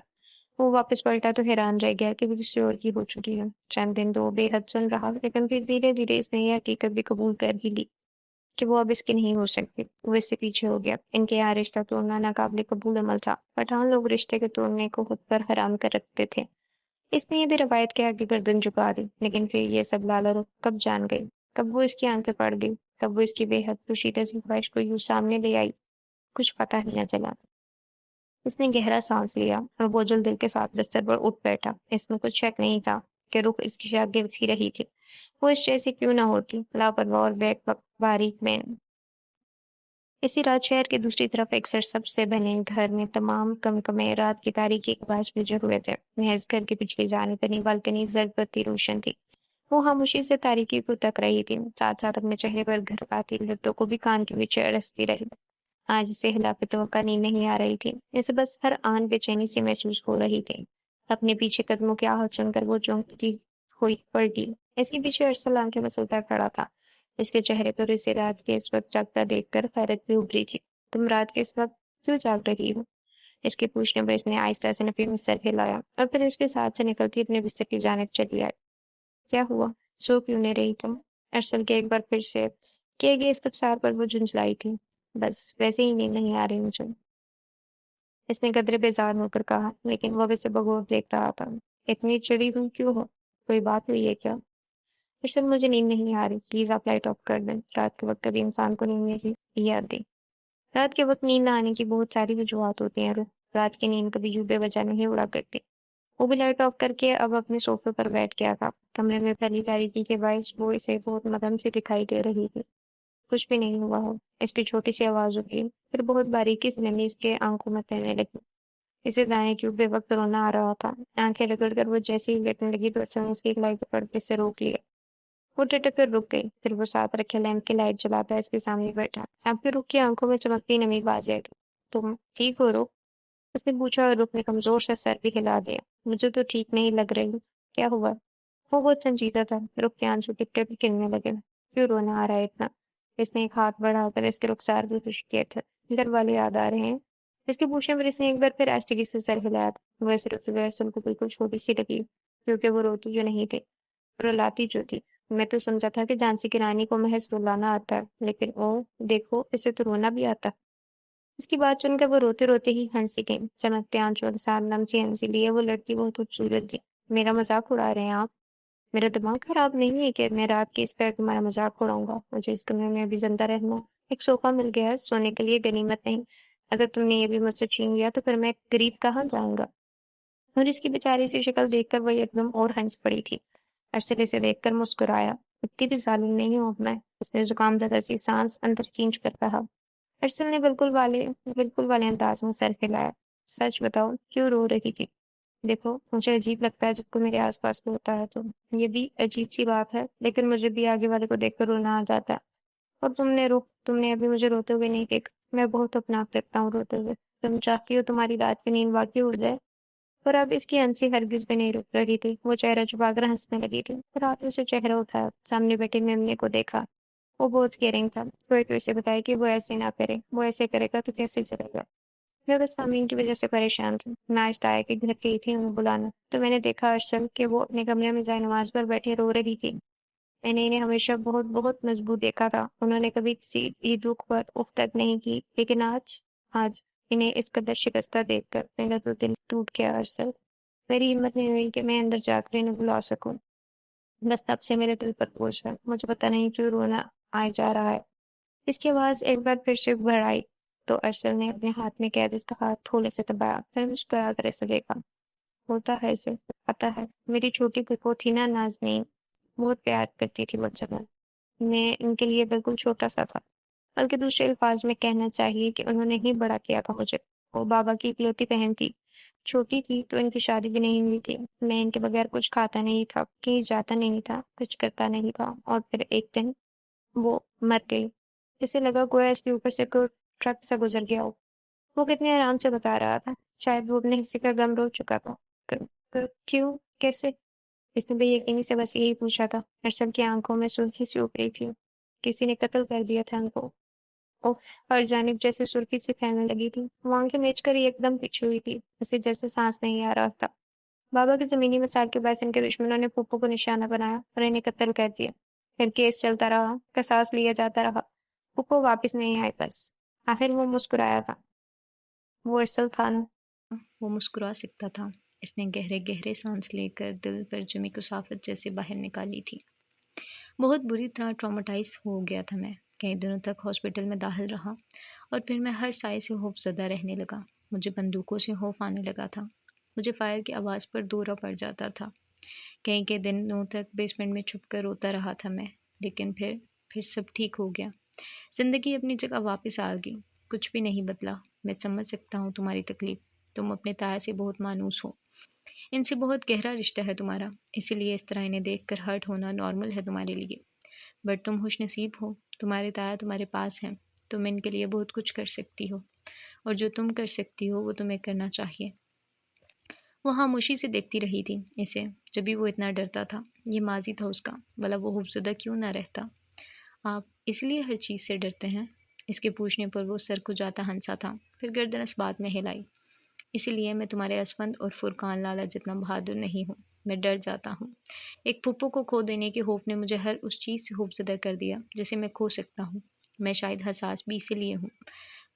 [SPEAKER 2] وہ واپس پلٹا تو حیران رہ گیا کہ وہ کسی اور کی ہو چکی ہے۔ چند دن تو وہ بے حد سن رہا، لیکن پھر دھیرے دھیرے اس نے یہ حقیقت بھی قبول کر ہی لی کہ وہ اب اس کی نہیں ہو سکتی۔ وہ اس سے پیچھے ہو گیا۔ ان کے یہاں رشتہ توڑنا ناقابل قبول عمل تھا۔ پٹھان لوگ رشتے کے توڑنے کو خود پر حرام کر رکھتے تھے۔ اس نے یہ بھی روایت کے آگے گردن جھکا دی، لیکن پھر یہ سب لالا رخ کب جان گئی، کب وہ اس کی آنکھیں پڑ گئی، کب وہ اس کی بے حد پوشیدہ سی خواہش کو یوں سامنے لے آئی، کچھ پتہ ہی نہ چلا۔ اس نے گہرا سانس لیا اور بوجھل دل کے ساتھ بستر پر اٹھ بیٹھا۔ اس میں کچھ شک نہیں تھا کہ رخ اس کی شاگرد ہی رہی تھی، وہ اس جیسی کیوں نہ ہوتی، لاپرواہ اور بیک وقت باریک بین۔ اسی رات شہر کے دوسری طرف ایک سرسبز سے بنے گھر میں تمام کمکمے رات کی تاریکی کے باعث بجھے ہوئے تھے۔ محض گھر کی پچھلی جانب بنی بالکنی زرد بتی روشن تھی۔ وہ خاموشی سے تاریکی کو تک رہی تھی، ساتھ ساتھ اپنے چہرے پر گھر آتی لٹوں کو بھی کان کے پیچھے اڑستی رہی۔ آج اسے خلاف توقع نیند نہیں آ رہی تھی، اسے بس ہر آن بے چینی سے محسوس ہو رہی تھی۔ اپنے پیچھے قدموں کی آہٹ سن کر وہ چونکتی ہوئی پلٹی۔ اس کے پیچھے ارسل آنکھیں مسلتا کھڑا تھا۔ اس کے چہرے پر اسے رات کے اس وقت جاگتا دیکھ کر حیرت بھی ابھری تھی۔ تم رات کے اس وقت کیوں جاگ رہی ہو؟ اس کے پوچھنے پر اس نے آہستہ سے نفی میں سر ہلایا اور پھر اس کے ساتھ سے نکلتی اپنے بستر کی جانب چلی آئی۔ کیا ہوا؟ سو کیوں نہیں رہی تم؟ ارسل کے ایک بار پھر سے کیے گئے استفسار پر وہ جھنجھلائی تھی۔ بس ویسے ہی نیند نہیں آ رہی مجھے، اس نے قدرے بیزار ہو کر کہا، لیکن وہ اسے بغور دیکھ رہا تھا۔ اتنی چڑی ہوئی کیوں ہو؟ کوئی بات ہوئی ہے کیا؟ ارشد مجھے نیند نہیں آ رہی، پلیز آپ لائٹ آف کر دیں۔ رات کے وقت کبھی انسان کو نیند نہیں یاد دی۔ رات کے وقت نیند نہ آنے کی بہت ساری وجوہات ہوتی ہیں، رات کی نیند کبھی یوں بے وجہ نہیں اڑا کرتی۔ وہ بھی لائٹ آف کر کے اب اپنے صوفے پر بیٹھ گیا تھا۔ کمرے میں پھیلی تاریکی کے باعث وہ اسے بہت مدھم سی دکھائی دے رہی تھی۔ کچھ بھی نہیں ہوا ہو، اس کی چھوٹی سی آواز اٹھی، پھر بہت باریکی سے نمی اس کے آنکھوں میں تیرنے لگی۔ اسے دائیں کیوں بے وقت رونا آ رہا تھا۔ آنکھیں رگڑ کر وہ جیسے ہی لیٹنے لگی تو اچانک اس کی کلائی کے پردے سے روک لیا۔ وہ ٹٹک کر رک گئی، پھر وہ ساتھ رکھے لیمپ کی لائٹ جلاتا اس کے سامنے بیٹھا۔ اب بھی رخ کی آنکھوں میں چمکتی نمی واضح تھی۔ تم ٹھیک ہو رخ؟ اس نے پوچھا اور رخ نے کمزور سے سر بھی ہلا دیا۔ مجھے تو ٹھیک نہیں لگ رہی، کیا ہوا؟ وہ بہت سنجیدہ تھا، رخ کے آنسو ٹپ ٹپ گرنے لگے۔ کیوں رونا آ رہا ہے اتنا؟ اس نے ایک ہاتھ بڑھا کر اس کے رخسار بھی خشک کیے تھے۔ گھر والے یاد آ رہے ہیں؟ اس کے پوچھنے پر اس نے ایک بار پھر آہستگی سے سر ہلایا تھا۔ وہ ایسے روتے ہوئے ارسل کو بالکل چھوٹی سی لگی، کیونکہ وہ روتی جو نہیں تھی، رلاتی جو تھی۔ میں تو سمجھا تھا کہ جھانسی کی رانی کو محض رلانا آتا ہے، لیکن او دیکھو، اسے تو رونا بھی آتا۔ اس کی بات سن کر وہ روتے روتے ہی ہنسی تھی، چمکتے آنچوں کے ساتھ نم سی ہنسی لیے وہ لڑکی بہت خوبصورت تھی۔ میرا مذاق اڑا رہے ہیں آپ؟ میرا دماغ خراب نہیں ہے کہ میں رات کے اس پیر تمہارا مذاق اڑاؤں گا۔ مجھے اس کمرے میں ابھی زندہ رہنا، ایک صوفہ مل گیا ہے سونے کے لیے، غنیمت نہیں۔ اگر تم نے یہ بھی مجھ سے چھین لیا تو پھر میں غریب کہاں جاؤں گا؟ اور اس کی بیچاری سی شکل دیکھ کر وہ ایک دم اور ہنس پڑی تھی۔ ارسل اسے دیکھ کر مسکرایا۔ اتنی بھی ظالم نہیں ہوں اب میں، اس نے زکام زدہ سی سانس اندر کھینچ کر کہا۔ ارسل نے بالکل والے انداز میں سر ہلایا۔ سچ بتاؤ، کیوں رو رہی تھی؟ دیکھو، مجھے عجیب لگتا ہے جب کوئی میرے آس پاس ہوتا ہے تو یہ بھی عجیب سی بات ہے، لیکن مجھے بھی آگے والے کو دیکھ کر رونا آ جاتا ہے۔ اور تم نے ابھی مجھے روتے ہوئے نہیں دیکھا، میں بہت اپنا آپ رکھتا ہوں روتے ہوئے۔ تم چاہتی ہو تمہاری رات کی نیند واقعی اڑ جائے؟ پر اب اس کی ہنسی ہرگز بھی نہیں رک رہی تھی، وہ چہرہ چھپا کر ہنسنے لگی تھی۔ رات میں سے چہرہ اٹھایا، سامنے بیٹھے میمنے کو دیکھا۔ وہ بہت کیئرنگ تھا، کوئی تو اسے بتائے کہ وہ ایسے نہ کرے، وہ ایسے کرے گا تو کیسے چلے گا۔ میں بس امین کی وجہ سے پریشان تھی، میں آج تایا کے گھر گئی تھی انہیں بلانا، تو میں نے دیکھا ارسل کہ وہ اپنے کمرے میں جائے نماز پر بیٹھے رو رہی تھی۔ میں نے انہیں ہمیشہ بہت بہت مضبوط دیکھا تھا، انہوں نے کبھی کسی بھی دکھ پر اف تک نہیں کی، لیکن آج انہیں اس قدر شکستہ دیکھ کر میرا تو دل ٹوٹ گیا ارسل۔ میری ہمت نہیں ہوئی کہ میں اندر جا کر انہیں بلا سکوں، بس تب سے میرے دل پر بوجھ ہے، مجھے پتہ نہیں کیوں رونا آئے جا رہا ہے۔ اس کی آواز ایک بار پھر سے بڑھ آئی تو ارسل نے اپنے ہاتھ میں قید اس کا ہاتھ تھوڑے سے دبایا، پھر مسکرا کر اسے دیکھا۔ ہوتا ہے اسے، پتہ ہے، میری چھوٹی پھپھو تھی نا نازنین، بہت پیار کرتی تھی بچوں میں، میں ان کے لیے بالکل چھوٹا سا تھا، بلکہ دوسرے الفاظ میں کہنا چاہیے کہ انہوں نے ہی بڑا کیا تھا مجھے۔ وہ بابا کی اکلوتی بہن تھی، چھوٹی تھی تو ان کی شادی بھی نہیں ہوئی تھی، میں ان کے بغیر کچھ کھاتا نہیں تھا، کہیں جاتا نہیں تھا، کچھ کرتا نہیں تھا، اور پھر ایک دن وہ مر گئی۔ اسے لگا گویا اس کے اوپر سے کوئی ٹرک سے گزر گیا ہو۔ وہ کتنے آرام سے بتا رہا تھا، شاید وہ اپنے حصے کا غم رو چکا تھا۔ کیوں؟ کیسے؟ اس نے بے یقینی سے بس یہی پوچھا تھا۔ ارسل کی آنکھوں میں سرخی سی ابھری تھی۔ کسی نے قتل کر دیا تھا ان کو۔ اوہ، ہر جانب جیسے سرخی سی پھیلنے لگی تھی۔ وہ آنکھیں میچ کر ایک دم پیچھے ہوئی تھی، اسے جیسے سانس نہیں آ رہا تھا۔ بابا کے زمینی مسائل کے باعث ان کے دشمنوں نے پھپھو کو نشانہ بنایا اور انہیں قتل کر دیا۔ پھر کیس چلتا رہا، قصاص لیا جاتا رہا۔ پھپھو واپس نہیں آئے بس۔ آخر وہ مسکرایا تھا۔ وہ ارسل تھا نا۔
[SPEAKER 1] وہ مسکرا سکتا تھا۔ اس نے گہرے گہرے سانس لے کر دل پر جمی کثافت جیسے باہر نکالی تھی۔ بہت بری طرح ٹرامیٹائز ہو گیا تھا میں۔ کئی دنوں تک ہاسپٹل میں داخل رہا اور پھر میں ہر سائے سے خوف زدہ رہنے لگا۔ مجھے بندوقوں سے خوف آنے لگا تھا۔ مجھے فائر کی آواز پر دورہ پڑ جاتا تھا۔ کئی دنوں تک بیسمنٹ میں چھپ کر روتا رہا تھا میں، لیکن پھر سب ٹھیک ہو گیا۔ زندگی اپنی جگہ واپس آ گئی۔ کچھ بھی نہیں بدلا۔ میں سمجھ سکتا ہوں تمہاری تکلیف۔ تم اپنے تایا سے بہت مانوس ہو۔ ان سے بہت گہرا رشتہ ہے تمہارا، اسی لیے اس طرح انہیں دیکھ کر ہرٹ ہونا نارمل ہے تمہارے لیے۔ بٹ تم خوش نصیب ہو، تمہارے تایا تمہارے پاس ہیں۔ تم ان کے لیے بہت کچھ کر سکتی ہو، اور جو تم کر سکتی ہو وہ تمہیں کرنا چاہیے۔ وہ خاموشی سے دیکھتی رہی تھی اسے، جب بھی وہ اتنا ڈرتا تھا۔ یہ ماضی تھا اس کا، بھلا وہ خوفزدہ کیوں نہ رہتا۔ آپ اس لیے ہر چیز سے ڈرتے ہیں؟ اس کے پوچھنے پر وہ سر کھجاتا ہنسا تھا، پھر گردن اس بات میں ہلائی۔ اسی لیے میں تمہارے اسفند اور فرقان لالا جتنا بہادر نہیں ہوں۔ میں ڈر جاتا ہوں۔ ایک پھپھو کو کھو دینے کے خوف نے مجھے ہر اس چیز سے خوفزدہ کر دیا جسے میں کھو سکتا ہوں۔ میں شاید حساس بھی اسی لیے ہوں۔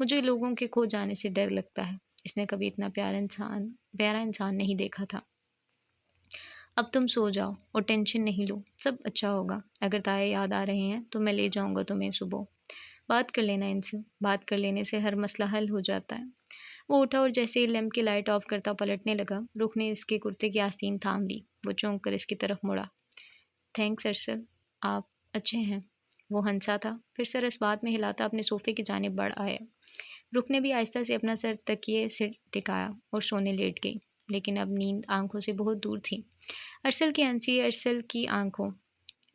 [SPEAKER 1] مجھے لوگوں کے کھو جانے سے ڈر لگتا ہے۔ اس نے کبھی اتنا پیارا انسان نہیں دیکھا تھا۔ اب تم سو جاؤ اور ٹینشن نہیں لو، سب اچھا ہوگا۔ اگر تایا یاد آ رہے ہیں تو میں لے جاؤں گا تمہیں صبح۔ بات کر لینا ان سے، بات کر لینے سے ہر مسئلہ حل ہو جاتا ہے۔ وہ اٹھا اور جیسے ہی لیمپ کی لائٹ آف کرتا پلٹنے لگا، رخ نے اس کے کرتے کی آستین تھام لی۔ وہ چونک کر اس کی طرف مڑا۔ تھینکس ارسل، آپ اچھے ہیں۔ وہ ہنسا تھا، پھر سر اس بات میں ہلاتا اپنے صوفے کی جانب بڑھ آیا۔ رخ نے بھی آہستہ سے اپنا سر تکیے سے ٹکایا اور سونے لیٹ گئی، لیکن اب نیند آنکھوں سے بہت دور تھی۔ ارسل کی ہنسی، ارسل کی آنکھوں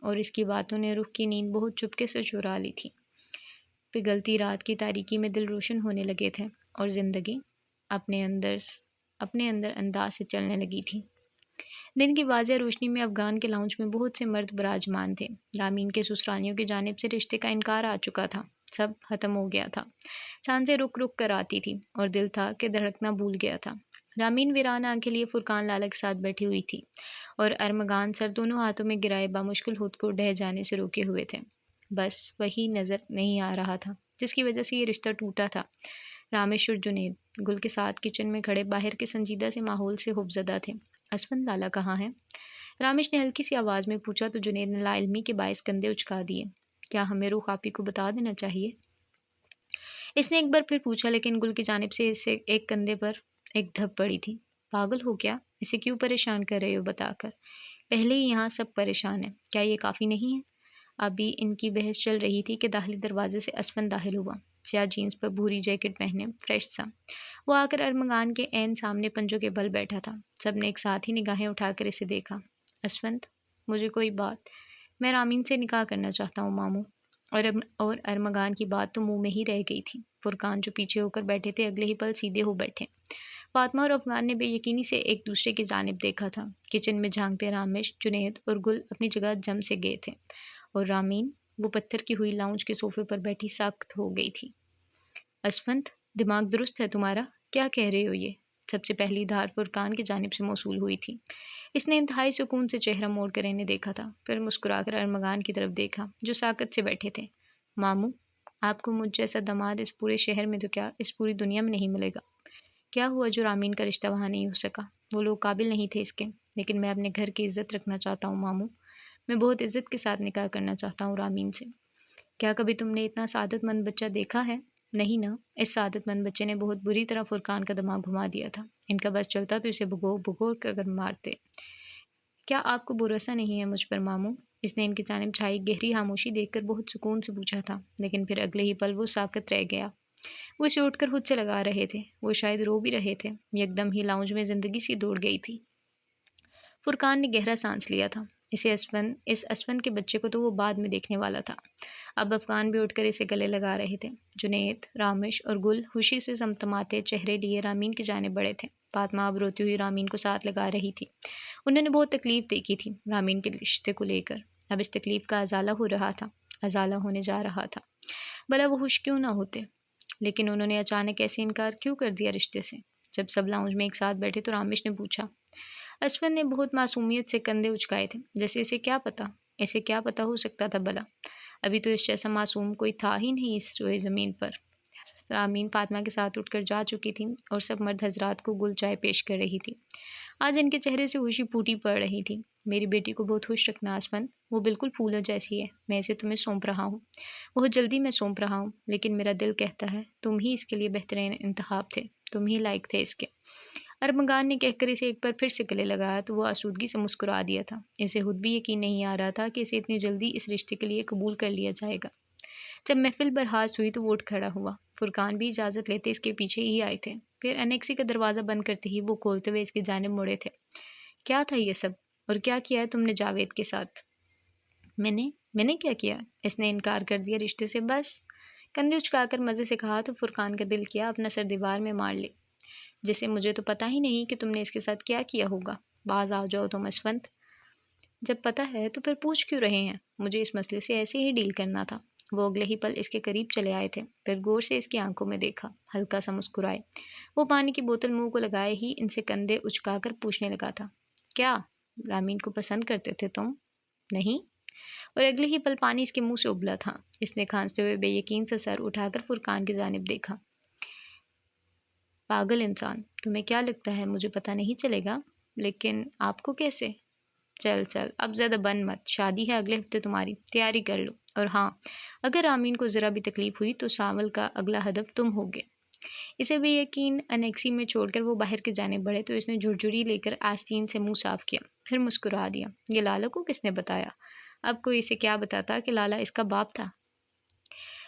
[SPEAKER 1] اور اس کی باتوں نے رخ کی نیند بہت چپکے سے چرا لی تھی۔ پگھلتی رات کی تاریکی میں دل روشن ہونے لگے تھے اور زندگی اپنے اندر انداز سے چلنے لگی تھی۔ دن کی واضح روشنی میں افغان کے لاؤنج میں بہت سے مرد براجمان تھے۔ رامین کے سسرالیوں کی جانب سے رشتے کا انکار آ چکا تھا۔ سب ختم ہو گیا تھا۔ سانسیں رک رک کر آتی تھی اور دل تھا کہ دھڑکنا بھول گیا تھا۔ رامین ویران آنکھیں لیے فرقان لالا کے ساتھ بیٹھی ہوئی تھی اور ارمغان سر دونوں ہاتھوں میں گرائے بامشکل خود کو ڈہ جانے سے روکے ہوئے تھے۔ بس وہی نظر نہیں آ رہا تھا جس کی وجہ سے یہ رشتہ ٹوٹا تھا۔ رامیش اور جنید گل کے ساتھ کچن میں کھڑے باہر کے سنجیدہ سے ماحول سے خوفزدہ تھے۔ اسفند لالا کہاں ہے؟ رامیش نے ہلکی سی آواز میں پوچھا تو جنید نے لا علمی کے باعث کندھے اچکا دیے۔ کیا ہمیں رخ آپی کو بتا دینا چاہیے؟ اس نے ایک بار پھر پوچھا، لیکن گل کی جانب سے اسے ایک کندھے پر ایک دھپ پڑی تھی۔ پاگل ہو کیا؟ اسے کیوں پریشان کر رہے ہو بتا کر؟ پہلے ہی یہاں سب پریشان ہیں، کیا یہ کافی نہیں ہے؟ ابھی ان کی بحث چل رہی تھی کہ داخلی دروازے سے اسفند داخل ہوا، سیاہ جینس پر بھوری جیکٹ پہنے، فریش سا۔ وہ آ کر ارمغان کے عین سامنے پنجوں کے بل بیٹھا تھا۔ سب نے ایک ساتھ ہی نگاہیں اٹھا کر اسے دیکھا۔ اسفند، مجھے کوئی بات، میں رامین سے نکاح کرنا چاہتا ہوں ماموں۔ اور ارمغان کی بات تو منہ میں ہی رہ گئی تھی۔ فرقان جو پیچھے ہو کر بیٹھے تھے اگلے ہی پل سیدھے ہو بیٹھے۔ فاطمہ اور افغان نے بے یقینی سے ایک دوسرے کی جانب دیکھا تھا۔ کچن میں جھانکتے رامیش، جنید اور گل اپنی جگہ جم سے گئے تھے، اور رامین وہ پتھر کی ہوئی لاؤنج کے صوفے پر بیٹھی ساکت ہو گئی تھی۔ اسفند، دماغ درست ہے تمہارا؟ کیا کہہ رہے ہو یہ؟ سب سے پہلی دھار فرقان کی جانب سے موصول ہوئی تھی۔ اس نے انتہائی سکون سے چہرہ موڑ کر انہیں دیکھا تھا، پھر مسکرا کر ارمغان کی طرف دیکھا جو ساکت سے بیٹھے تھے۔ ماموں، آپ کو مجھ جیسا داماد اس پورے شہر میں تو کیا اس پوری دنیا میں نہیں ملے گا۔ کیا ہوا جو رامین کا رشتہ وہاں نہیں ہو سکا؟ وہ لوگ قابل نہیں تھے اس کے، لیکن میں اپنے گھر کی عزت رکھنا چاہتا ہوں ماموں۔ میں بہت عزت کے ساتھ نکاح کرنا چاہتا ہوں رامین سے۔ کیا کبھی تم نے اتنا سعادت مند بچہ دیکھا ہے؟ نہیں نا، اس سعادت مند بچے نے بہت بری طرح فرقان کا دماغ گھما دیا تھا۔ ان کا بس چلتا تو اسے بھگو کر مارتے۔ کیا آپ کو بھروسہ نہیں ہے مجھ پر ماموں؟ اس نے ان کی جانب چھائی گہری خاموشی دیکھ کر بہت سکون سے پوچھا تھا، لیکن پھر اگلے ہی پل وہ ساکت رہ گیا۔ وہ اسے اٹھ کر خود سے لگا رہے تھے، وہ شاید رو بھی رہے تھے۔ یکدم ہی لاؤنج میں زندگی سی دوڑ گئی تھی۔ فرقان نے گہرا سانس لیا تھا۔ اس اسفند کے بچے کو تو وہ بعد میں دیکھنے والا تھا۔ اب افغان بھی اٹھ کر اسے گلے لگا رہے تھے۔ جنید، رامش اور گل خوشی سے سمسماتے چہرے لیے رامین کی جانب بڑھے تھے۔ فاطمہ اب روتی ہوئی رامین کو ساتھ لگا رہی تھی۔ انہوں نے بہت تکلیف دیکھی تھی رامین کے رشتے کو لے کر، اب اس تکلیف کا ازالہ ہونے جا رہا تھا۔ بھلا وہ خوش کیوں نہ ہوتے، لیکن انہوں نے اچانک ایسے انکار کیوں کر دیا رشتے سے؟ جب سب لاؤنج میں ایک ساتھ بیٹھے تو رامش نے پوچھا۔ اسفن نے بہت معصومیت سے کندھے اچکائے تھے، جیسے اسے کیا پتا ہو سکتا تھا بھلا؟ ابھی تو اس جیسا معصوم کوئی تھا ہی نہیں اس روئے زمین پر۔ رامین فاطمہ کے ساتھ اٹھ کر جا چکی تھی اور سب مرد حضرات کو گل چائے پیش کر رہی تھی۔ آج ان کے چہرے سے خوشی پھوٹی پڑ رہی تھی۔ میری بیٹی کو بہت خوش رکھنا اسفن، وہ بالکل پھولوں جیسی ہے، میں اسے تمہیں سونپ رہا ہوں، بہت جلدی میں سونپ رہا ہوں، لیکن میرا دل کہتا ہے تم ہی اس کے لیے بہترین انتخاب تھے، تم ہی لائق تھے اس کے۔ ارمغان نے کہہ کر اسے ایک بار پھر سے گلے لگایا تو وہ آسودگی سے مسکرا دیا تھا۔ اسے خود بھی یقین نہیں آ رہا تھا کہ اسے اتنی جلدی اس رشتے کے لیے قبول کر لیا جائے گا۔ جب محفل برخاست ہوئی تو وہ اٹھ کھڑا ہوا۔ فرقان بھی اجازت لیتے اس کے پیچھے ہی آئے تھے۔ پھر انیکسی کا دروازہ بند کرتے ہی وہ کھولتے ہوئے اس کی جانب مڑے تھے۔ کیا تھا یہ سب، اور کیا کیا ہے تم نے جاوید کے ساتھ؟ میں نے کیا کیا؟ اس نے انکار کر دیا رشتے سے، بس۔ کندھے اچکا کر مزے سے کہا تو فرقان کا دل کیا اپنا سر دیوار میں مار لے، جیسے مجھے تو پتہ ہی نہیں کہ تم نے اس کے ساتھ کیا کیا ہوگا۔ باز آ جاؤ تم اسفند، جب پتہ ہے تو پھر پوچھ کیوں رہے ہیں؟ مجھے اس مسئلے سے ایسے ہی ڈیل کرنا تھا۔ وہ اگلے ہی پل اس کے قریب چلے آئے تھے، پھر غور سے اس کی آنکھوں میں دیکھا، ہلکا سا مسکرائے۔ وہ پانی کی بوتل منہ کو لگائے ہی ان سے کندھے اچکا کر پوچھنے لگا تھا، کیا رامین کو پسند کرتے تھے تم؟ نہیں؟ اور اگلے ہی پل پانی اس کے منہ سے ابلا تھا۔ اس نے کھانستے ہوئے بے یقین سے سر اٹھا کر فرقان کی جانب دیکھا۔ پاگل انسان، تمہیں کیا لگتا ہے مجھے پتہ نہیں چلے گا؟ لیکن آپ کو کیسے؟ چل اب زیادہ بن مت، شادی ہے اگلے ہفتے تمہاری، تیاری کر لو۔ اور ہاں، اگر آمین کو ذرا بھی تکلیف ہوئی تو ساول کا اگلا ہدف تم ہوگے۔ اسے بے یقین انیکسی میں چھوڑ کر وہ باہر کی جانب بڑھے تو اس نے جھرجھری لے کر آستین سے منہ صاف کیا، پھر مسکرا دیا۔ یہ لالا کو کس نے بتایا؟ اب کوئی اسے کیا بتاتا کہ لالا اس کا باپ تھا؟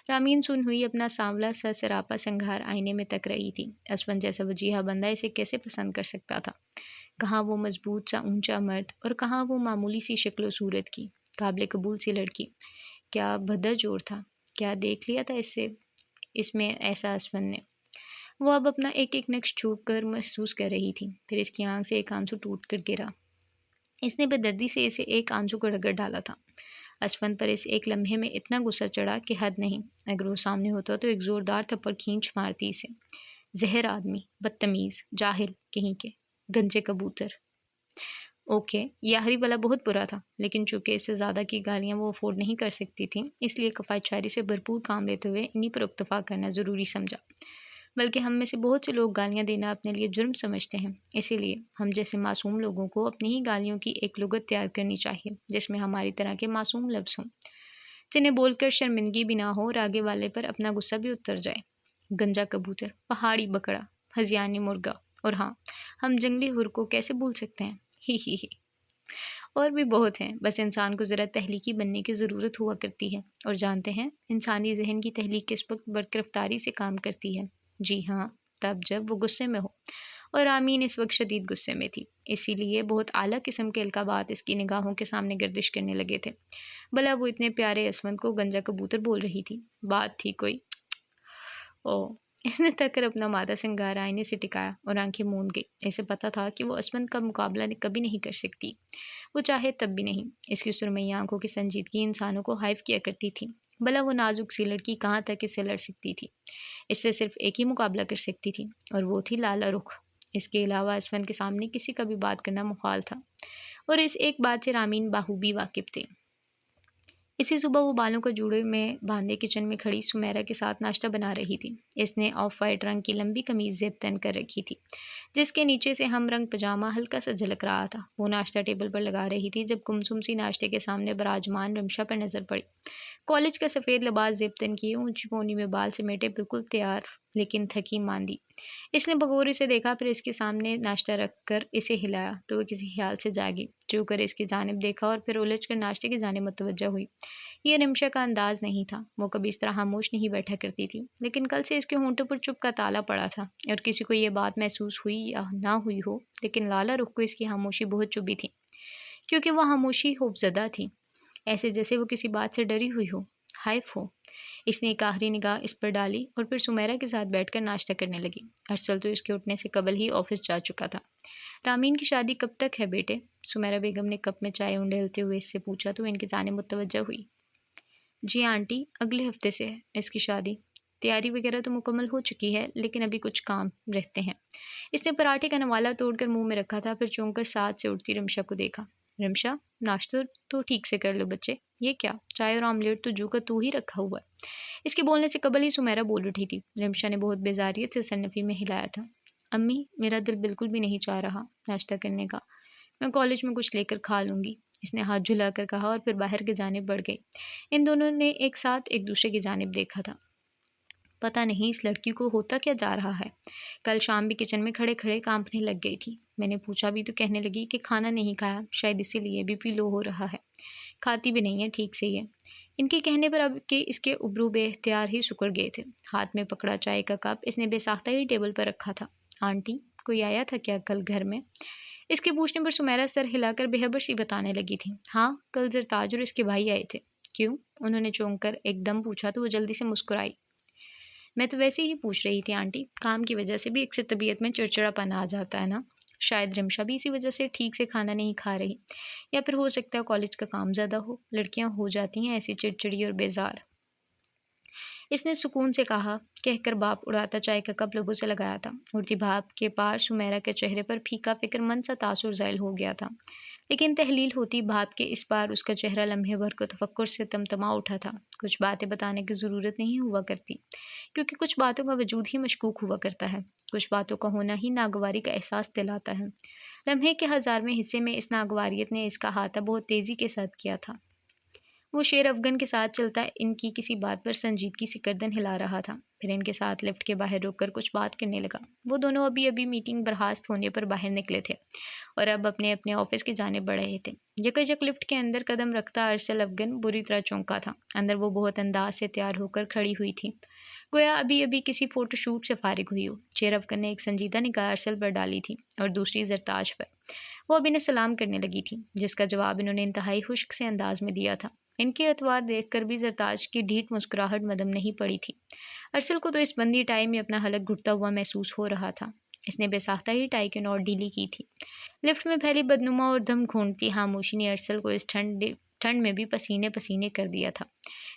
[SPEAKER 1] رامین سن ہوئی اپنا سانولا سا سراپا سنگھار آئینے میں تک رہی تھی۔ اسفن جیسا وجیہہ بندہ اسے کیسے پسند کر سکتا تھا؟ کہاں وہ مضبوط سا اونچا مرد اور کہاں وہ معمولی سی شکل و صورت کی قابل قبول سی لڑکی۔ کیا بھدا جوڑ تھا، کیا دیکھ لیا تھا اس میں ایسا اسفن نے؟ وہ اب اپنا ایک ایک نقش چھو کر محسوس کر رہی تھی۔ پھر اس کی آنکھ سے ایک آنسو ٹوٹ کر گرا۔ اس نے بے دردی سے اسے ایک آنسو کو رگڑ ڈالا تھا۔ اسفن پر اس ایک لمحے میں اتنا غصہ چڑھا کہ حد نہیں۔ اگر وہ سامنے ہوتا تو ایک زوردار تھپڑ کھینچ مارتی اسے۔ زہر آدمی، بدتمیز، جاہل کہیں کے، گنجے کبوتر۔ اوکے، یہ آخری والا بہت برا تھا، لیکن چونکہ اس سے زیادہ کی گالیاں وہ افورڈ نہیں کر سکتی تھیں، اس لیے کفایت شعری سے بھرپور کام لیتے ہوئے انہی پر اکتفا کرنا ضروری سمجھا۔ بلکہ ہم میں سے بہت سے لوگ گالیاں دینا اپنے لیے جرم سمجھتے ہیں، اسی لیے ہم جیسے معصوم لوگوں کو اپنی ہی گالیوں کی ایک لغت تیار کرنی چاہیے جس میں ہماری طرح کے معصوم لفظ ہوں، جنہیں بول کر شرمندگی بھی نہ ہو اور آگے والے پر اپنا غصہ بھی اتر جائے۔ گنجا کبوتر، پہاڑی بکرا، ہذیانی مرغا، اور ہاں، ہم جنگلی ہر کو کیسے بھول سکتے ہیں؟ ہی۔ اور بھی بہت ہیں، بس انسان کو ذرا تحلیقی بننے کی ضرورت ہوا کرتی ہے۔ اور جانتے ہیں انسانی ذہن کی تحلیق کس وقت برق رفتاری سے کام کرتی ہے؟ جی ہاں، تب جب وہ غصے میں ہو، اور آمین اس وقت شدید غصے میں تھی، اسی لیے بہت اعلیٰ قسم کے القابات اس کی نگاہوں کے سامنے گردش کرنے لگے تھے۔ بھلا وہ اتنے پیارے اسفند کو گنجا کبوتر بول رہی تھی؟ بات تھی کوئی؟ اس نے تک کر اپنا مادہ سنگار آئینے سے ٹکایا اور آنکھیں موند گئی۔ اسے پتا تھا کہ وہ اسفند کا مقابلہ کبھی نہیں کر سکتی، وہ چاہے تب بھی نہیں۔ اس کی سرمئی آنکھوں کی سنجیدگی انسانوں کو حائف کیا کرتی تھی۔ بھلا وہ نازک سی لڑکی کہاں تک اس سے لڑ سکتی تھی؟ اس سے صرف ایک ہی مقابلہ کر سکتی تھی، اور وہ تھی لالا رخ۔ اس کے علاوہ اسفند کے سامنے کسی کا بھی بات کرنا محال تھا، اور اس ایک بات سے رامین باخوبی واقف تھے۔ اسی صبح وہ بالوں کو جوڑے میں باندھے کچن میں کھڑی سمیرا کے ساتھ ناشتہ بنا رہی تھی۔ اس نے آف وائٹ رنگ کی لمبی قمیض زیب تن کر رکھی تھی، جس کے نیچے سے ہم رنگ پجامہ ہلکا سا جھلک رہا تھا۔ وہ ناشتہ ٹیبل پر لگا رہی تھی جب گمسم سی ناشتے کے سامنے براجمان رمشا پر نظر پڑی۔ کالج کا سفید لباس زیب تن کیے، اونچی پونی میں بال سمیٹے، بالکل تیار لیکن تھکی ماندی۔ اس نے بغور اسے دیکھا، پھر اس کے سامنے ناشتہ رکھ کر اسے ہلایا تو وہ کسی خیال سے جاگی، چو کر اس کی جانب دیکھا اور پھر الجھ کر ناشتے کی جانب متوجہ ہوئی۔ یہ رمشا کا انداز نہیں تھا، وہ کبھی اس طرح خاموش نہیں بیٹھا کرتی تھی، لیکن کل سے اس کے ہونٹوں پر چپ کا تالا پڑا تھا، اور کسی کو یہ بات محسوس ہوئی یا نہ ہوئی ہو، لیکن لالا رخ کو اس کی خاموشی بہت چبھی تھی۔ کیونکہ وہ خاموشی خوفزدہ تھی، ایسے جیسے وہ کسی بات سے ڈری ہوئی ہو، خائف ہو۔ اس نے ایک آخری نگاہ اس پر ڈالی اور پھر سمیرہ کے ساتھ بیٹھ کر ناشتہ کرنے لگی۔ ارسل تو اس کے اٹھنے سے قبل ہی آفس جا چکا تھا۔ رامین کی شادی کب تک ہے بیٹے؟ سمیرہ بیگم نے کپ میں چائے انڈیلتے ہوئے اس سے پوچھا تو ان کی جانب متوجہ ہوئی۔ جی آنٹی، اگلے ہفتے سے ہے اس کی شادی۔ تیاری وغیرہ تو مکمل ہو چکی ہے لیکن ابھی کچھ کام رہتے ہیں۔ اس نے پراٹھے کا نوالا توڑ کر منہ میں رکھا تھا، پھر چونک کر ساتھ سے اٹھتی رمشا کو دیکھا۔ رمشا، ناشتہ تو ٹھیک سے کر لو بچے، یہ کیا چائے اور آملیٹ تو جو کا تو ہی رکھا ہوا ہے۔ اس کے بولنے سے قبل ہی سمیرہ بول اٹھی تھی۔ رمشا نے بہت بیزاریت سے سر نفی میں ہلایا تھا۔ امی، میرا دل بالکل بھی نہیں چاہ رہا ناشتہ کرنے کا، میں کالج میں کچھ لے کر کھا لوں گی، اس نے ہاتھ جھلا کر کہا اور پھر باہر کی جانب بڑھ گئی۔ ان دونوں نے ایک ساتھ ایک دوسرے کی جانب دیکھا تھا۔ پتہ نہیں اس لڑکی کو ہوتا کیا جا رہا ہے، کل شام بھی کچن میں کھڑے کھڑے کانپنے لگ گئی تھی۔ میں نے پوچھا بھی تو کہنے لگی کہ کھانا نہیں کھایا، شاید اسی لیے بی پی لو ہو رہا ہے، کھاتی بھی نہیں ہے ٹھیک سے۔ یہ ان کے کہنے پر اب کہ اس کے ابرو بے اختیار ہی سکڑ گئے تھے۔ ہاتھ میں پکڑا چائے کا کپ اس نے بے ساختہ ہی ٹیبل پر رکھا تھا۔ آنٹی، کوئی آیا تھا کیا کل گھر میں؟ اس کے پوچھنے پر سمیرہ سر ہلا کر بے خبر سی بتانے لگی تھی۔ ہاں، کل زرتاج اور اس کے بھائی آئے تھے۔ کیوں؟ انہوں نے چونک کر ایک دم پوچھا تو وہ جلدی سے مسکرائی۔ میں تو ویسے ہی پوچھ رہی تھی آنٹی، کام کی وجہ سے بھی اکثر طبیعت میں چڑچڑا پن آ جاتا ہے نا، شاید رمشا بھی اسی وجہ سے ٹھیک سے کھانا نہیں کھا رہی، یا پھر ہو سکتا ہے کالج کا کام زیادہ ہو، لڑکیاں ہو جاتی ہیں ایسی چڑچڑی اور بیزار۔ اس نے سکون سے کہا، کہہ کر باپ اڑاتا چائے کا کپ لبوں سے لگایا تھا۔ اڑتی بھاپ کے پار سمیرہ کے چہرے پر پھیکا فکر مند سا تاثر ظاہر ہو گیا تھا، لیکن تحلیل ہوتی بھاپ کے اس پار اس کا چہرہ لمحے بھر کو تفکر سے تمتما اٹھا تھا۔ کچھ باتیں بتانے کی ضرورت نہیں ہوا کرتی، کیونکہ کچھ باتوں کا وجود ہی مشکوک ہوا کرتا ہے، کچھ باتوں کا ہونا ہی ناگواری کا احساس دلاتا ہے۔ لمحے کے 1000ویں حصے میں اس ناگواریت نے اس کا احاطہ بہت تیزی کے ساتھ کیا تھا۔ وہ شیر افغن کے ساتھ چلتا ان کی کسی بات پر سنجیدگی سے گردن ہلا رہا تھا، پھر ان کے ساتھ لفٹ کے باہر رک کر کچھ بات کرنے لگا۔ وہ دونوں ابھی میٹنگ برخاست ہونے پر باہر نکلے تھے اور اب اپنے اپنے آفس کی جانب بڑھ رہے تھے۔ یکایک لفٹ کے اندر قدم رکھتا ارسل افغن بری طرح چونکا تھا۔ اندر وہ بہت انداز سے تیار ہو کر کھڑی ہوئی تھی، گویا ابھی کسی فوٹو شوٹ سے فارغ ہوئی ہو۔ شیر افغن نے ایک سنجیدہ نگاہ ارسل پر ڈالی تھی اور دوسری زرتاج پر۔ وہ اب انہیں سلام کرنے لگی تھی، جس کا جواب انہوں نے انتہائی خشک سے انداز میں دیا تھا۔ ان کے اتوار دیکھ کر بھی زرتاج کی ڈھیٹ مسکراہٹ مدم نہیں پڑی تھی۔ ارسل کو تو اس بندی ٹائی میں اپنا حلق گھٹتا ہوا محسوس ہو رہا تھا۔ اس نے بے ساختہ ہی ٹائی کی نوٹ ڈھیلی کی تھی۔ لفٹ میں پھیلی بدنما اور دم گھونٹتی خاموشی نے ارسل کو اس ٹھنڈ میں بھی پسینے کر دیا تھا۔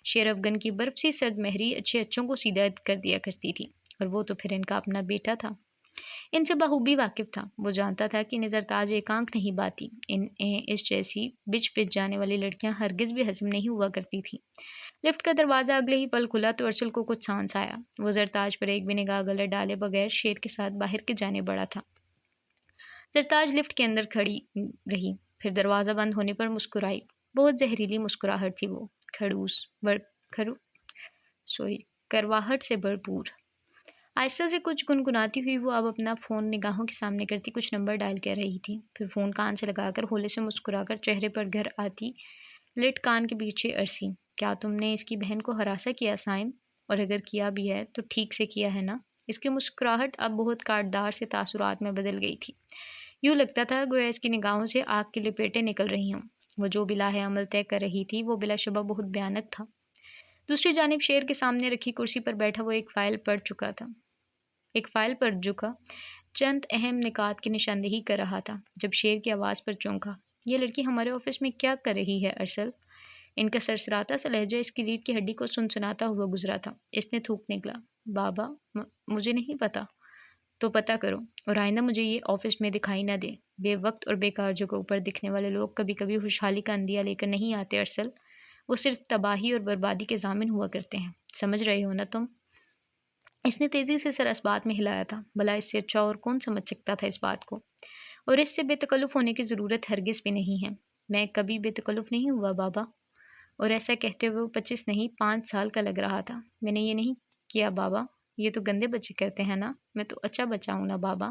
[SPEAKER 1] شیر افغن کی برف سی سرد مہری اچھے اچھوں کو سیدھا کر دیا کرتی تھی، اور وہ تو پھر ان کا اپنا بیٹا تھا، ان سے بخوبی واقف تھا۔ وہ جانتا تھا کہ نظرتاج ایک آنکھ نہیں باتی، انہیں اس جیسی بچ جانے والی لڑکیاں ہرگز بھی ہضم نہیں ہوا کرتی تھیں۔ لفٹ کا دروازہ اگلے ہی پل کھلا تو ارسل کو کچھ سانس آیا۔ وہ زرتاج پر ایک بھی نگاہ غلط ڈالے بغیر شیر کے ساتھ باہر کی جانب بڑھا تھا۔ زرتاج لفٹ کے اندر کھڑی رہی، پھر دروازہ بند ہونے پر مسکرائی۔ بہت زہریلی مسکراہٹ تھی، وہ کرواہٹ سے بھرپور۔ آہستہ سے کچھ گنگناتی ہوئی وہ اب اپنا فون نگاہوں کے سامنے کرتی کچھ نمبر ڈائل کر رہی تھی، پھر فون کان سے لگا کر ہولے سے مسکرا کر چہرے پر گھر آتی لٹ کان کے پیچھے ارسی، کیا تم نے اس کی بہن کو ہراساں کیا سائم؟ اور اگر کیا بھی ہے تو ٹھیک سے کیا ہے نا؟ اس کی مسکراہٹ اب بہت کاٹدار سے تاثرات میں بدل گئی تھی۔ یوں لگتا تھا گویا اس کی نگاہوں سے آگ کی لپیٹیں نکل رہی ہوں۔ وہ جو بلا ہے عمل طے کر رہی تھی وہ بلا شبہ بہت بھیانک تھا۔ دوسری جانب شیر کے سامنے رکھی کرسی پر بیٹھا وہ ایک فائل پر جھکا چند اہم نکات کی نشاندہی کر رہا تھا، جب شیر کی آواز پر چونکا، یہ لڑکی ہمارے آفس میں کیا کر رہی ہے ارسل؟ ان کا سرسراتا سا لہجہ اس کی ریڑھ کی ہڈی کو سنسناتا ہوا گزرا تھا۔ اس نے تھوک نکلا، بابا مجھے نہیں پتا۔ تو پتہ کرو اور آئندہ مجھے یہ آفس میں دکھائی نہ دے۔ بے وقت اور بیکار جگہوں پر دکھنے والے لوگ کبھی کبھی خوشحالی کا اندیہ لے کر نہیں آتے ارسل، وہ صرف تباہی اور بربادی کے ضامن ہوا کرتے ہیں، سمجھ رہے ہو نا تم؟ اس نے تیزی سے سر اس بات میں ہلایا تھا، بھلا اس سے اچھا اور کون سمجھ سکتا تھا اس بات کو، اور اس سے بے تکلف ہونے کی ضرورت ہرگز بھی نہیں ہے۔ میں کبھی بے تکلف نہیں ہوا بابا، اور ایسا کہتے ہوئے وہ 25 نہیں 5 سال کا لگ رہا تھا۔ میں نے یہ نہیں کیا بابا، یہ تو گندے بچے کرتے ہیں نا، میں تو اچھا بچہ ہوں نا بابا۔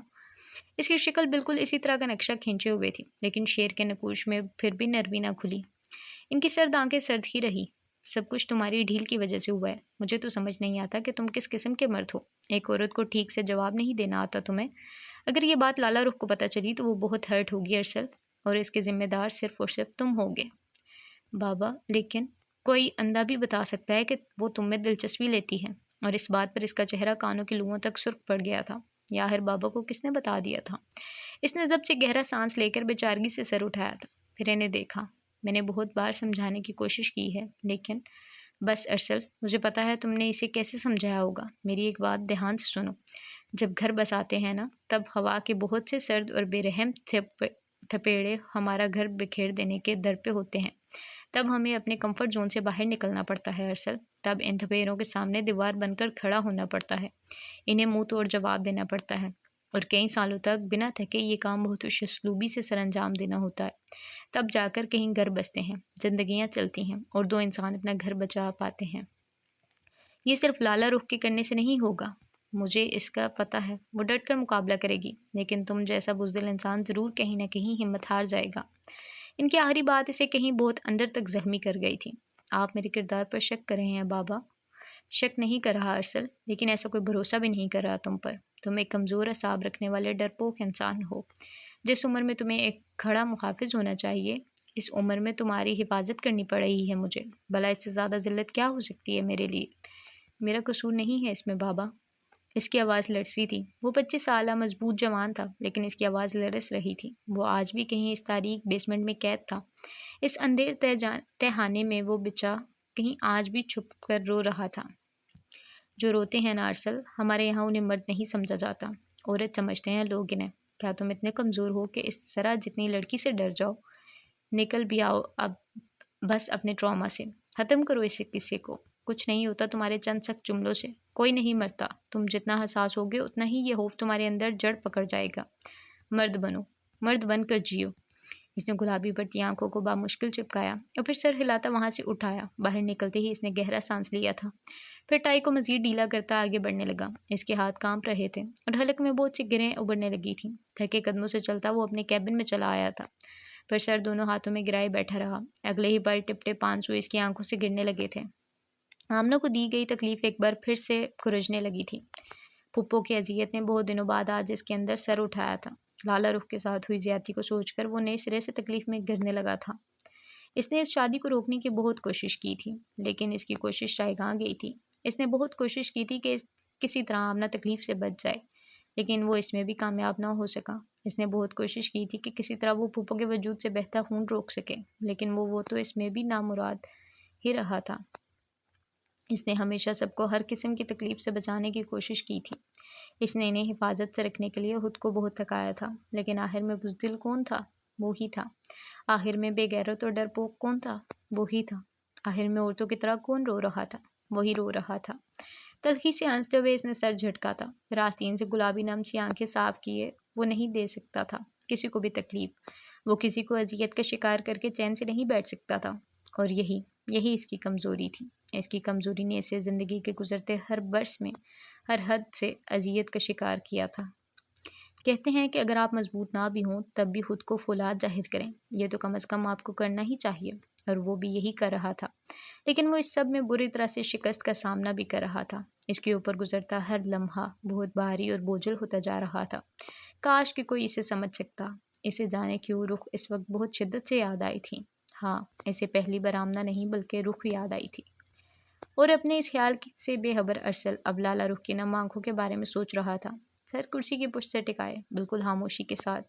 [SPEAKER 1] اس کی شکل بالکل اسی طرح کا نقشہ کھینچے ہوئے تھی، لیکن شیر کے نقوش میں پھر بھی نرمی نہ کھلی۔ ان کی سرد آنکھیں سرد ہی رہی۔ سب کچھ تمہاری ڈھیل کی وجہ سے ہوا ہے، مجھے تو سمجھ نہیں آتا کہ تم کس قسم کے مرد ہو، ایک عورت کو ٹھیک سے جواب نہیں دینا آتا تمہیں۔ اگر یہ بات لالا رخ کو پتہ چلی تو وہ بہت ہرٹ ہوگی ارسل، اور اس کے ذمہ دار صرف اور صرف تم ہوگے۔ بابا، لیکن کوئی اندھا بھی بتا سکتا ہے کہ وہ تم میں دلچسپی لیتی ہے۔ اور اس بات پر اس کا چہرہ کانوں کی لوؤں تک سرخ پڑ گیا تھا۔ یا آخر بابا کو کس نے بتا دیا تھا؟ اس نے ضبط سے گہرا سانس لے کر بیچارگی سے سر اٹھایا تھا، پھر انہیں دیکھا۔ میں نے بہت بار سمجھانے کی کوشش کی ہے، لیکن بس ارسل، مجھے پتا ہے تم نے اسے کیسے سمجھایا ہوگا۔ میری ایک بات دھیان سے سنو، جب گھر بساتے ہیں نا، تب ہوا کے بہت سے سرد اور بے رحم تھپیڑے ہمارا گھر بکھیر دینے کے در پہ ہوتے ہیں۔ تب ہمیں اپنے کمفرٹ زون سے باہر نکلنا پڑتا ہے ارسل۔ تب ان تھپیڑوں کے سامنے دیوار بن کر کھڑا ہونا پڑتا ہے، انہیں منہ توڑ جواب دینا پڑتا ہے، اور کئی سالوں تک بنا تھکے یہ کام بہت خوش اسلوبی سے سر انجام دینا ہوتا ہے۔ تب جا کر کہیں گھر بستے ہیں، زندگیاں چلتی ہیں، اور دو انسان اپنا گھر بچا پاتے ہیں۔ یہ صرف لالا رخ کے کرنے سے نہیں ہوگا، مجھے اس کا پتہ ہے۔ وہ ڈٹ کر مقابلہ کرے گی، لیکن تم جیسا بزدل انسان ضرور کہیں نہ کہیں ہمت ہار جائے گا۔ ان کی آخری بات اسے کہیں بہت اندر تک زخمی کر گئی تھی۔ آپ میرے کردار پر شک کر رہے ہیں بابا؟ شک نہیں کر رہا ارسل، لیکن ایسا کوئی بھروسہ بھی نہیں کر رہا تم پر۔ تم ایک کمزور اعصاب رکھنے والے ڈرپوک انسان ہو۔ جس عمر میں تمہیں ایک کھڑا محافظ ہونا چاہیے، اس عمر میں تمہاری حفاظت کرنی پڑ رہی ہے مجھے۔ بھلا اس سے زیادہ ذلت کیا ہو سکتی ہے میرے لیے؟ میرا قصور نہیں ہے اس میں بابا۔ اس کی آواز لرزی تھی۔ وہ 25 سالہ مضبوط جوان تھا، لیکن اس کی آواز لرز رہی تھی۔ وہ آج بھی کہیں اس تاریک بیسمنٹ میں قید تھا۔ اس اندھیر تہخانے میں وہ بچہ کہیں آج بھی چھپ کر رو رہا تھا۔ جو روتے ہیں نا ارسل، ہمارے یہاں انہیں مرد نہیں سمجھا جاتا، عورت سمجھتے ہیں لوگ انہیں۔ کیا تم اتنے کمزور ہو کہ اس طرح جتنی لڑکی سے ڈر جاؤ؟ نکل بھی آؤ اب بس اپنے ٹراما سے۔ ختم کرو اس قصے کو۔ کچھ نہیں ہوتا تمہارے چند سخت جملوں سے، کوئی نہیں مرتا۔ تم جتنا حساس ہوگے اتنا ہی یہ خوف تمہارے اندر جڑ پکڑ جائے گا۔ مرد بنو، مرد بن کر جیو۔ اس نے گلابی بڑھتی آنکھوں کو بامشکل چپکایا اور پھر سر ہلاتا وہاں سے اٹھایا۔ باہر نکلتے ہی اس نے گہرا سانس لیا تھا، پھر ٹائی کو مزید ڈھیلا کرتا آگے بڑھنے لگا۔ اس کے ہاتھ کانپ رہے تھے اور حلق میں بہت سی گرہیں ابھرنے لگی تھیں۔ تھکے قدموں سے چلتا وہ اپنے کیبن میں چلا آیا تھا، پھر سر دونوں ہاتھوں میں گرائے بیٹھا رہا۔ اگلے ہی پل ٹپ ٹپ آنسو اس کی آنکھوں سے گرنے لگے تھے۔ آمنہ کو دی گئی تکلیف ایک بار پھر سے کھرجنے لگی تھی۔ پھپھو کی اذیت نے بہت دنوں بعد آج اس کے اندر سر اٹھایا تھا۔ لالا رخ کے ساتھ ہوئی زیادتی کو سوچ کر وہ نئے سرے سے تکلیف میں گرنے لگا تھا۔ اس نے اس شادی کو روکنے کی بہت کوشش کی تھی، لیکن اس کی کوشش رائے گاں گئی تھی۔ اس نے بہت کوشش کی تھی کہ کسی طرح آمنہ تکلیف سے بچ جائے، لیکن وہ اس میں بھی کامیاب نہ ہو سکا۔ اس نے بہت کوشش کی تھی کہ کسی طرح وہ پھپھو کے وجود سے بہتا خون روک سکے، لیکن وہ تو اس میں بھی نامراد ہی رہا تھا۔ اس نے ہمیشہ سب کو ہر قسم کی تکلیف سے بچانے کی کوشش کی تھی۔ اس نے انہیں حفاظت سے رکھنے کے لیے خود کو بہت تھکایا تھا، لیکن آخر میں بزدل کون تھا؟ وہی تھا۔ آخر میں بے غیرت اور ڈرپوک کون تھا؟ وہی تھا۔ آخر میں عورتوں کی طرح کون رو رہا تھا؟ وہی رو رہا تھا۔ تلخی سے ہنستے ہوئے اس نے سر جھٹکا تھا، پھر آستین سے گلابی نم سی آنکھیں صاف کیے۔ وہ نہیں دے سکتا تھا کسی کو بھی تکلیف، وہ کسی کو اذیت کا شکار کر کے چین سے نہیں بیٹھ سکتا تھا، اور یہی اس کی کمزوری تھی۔ اس کی کمزوری نے اسے زندگی کے گزرتے ہر برس میں ہر حد سے اذیت کا شکار کیا تھا۔ کہتے ہیں کہ اگر آپ مضبوط نہ بھی ہوں تب بھی خود کو فولاد ظاہر کریں، یہ تو کم از کم آپ کو کرنا ہی چاہیے، اور وہ بھی یہی کر رہا تھا۔ لیکن وہ اس سب میں بری طرح سے شکست کا سامنا بھی کر رہا تھا۔ اس کے اوپر گزرتا ہر لمحہ بہت بھاری اور بوجھل ہوتا جا رہا تھا۔ کاش کہ کوئی اسے سمجھ سکتا۔ اسے جانے کیوں رخ اس وقت بہت شدت سے یاد آئی تھی۔ ہاں، اسے پہلی بار آمنہ نہیں بلکہ رخ یاد آئی تھی۔ اور اپنے اس خیال سے بے خبر ارسل اب لالا رخ کی نم آنکھوں کے بارے میں سوچ رہا تھا، سر کرسی کی پشت سے ٹکائے، بالکل خاموشی کے ساتھ۔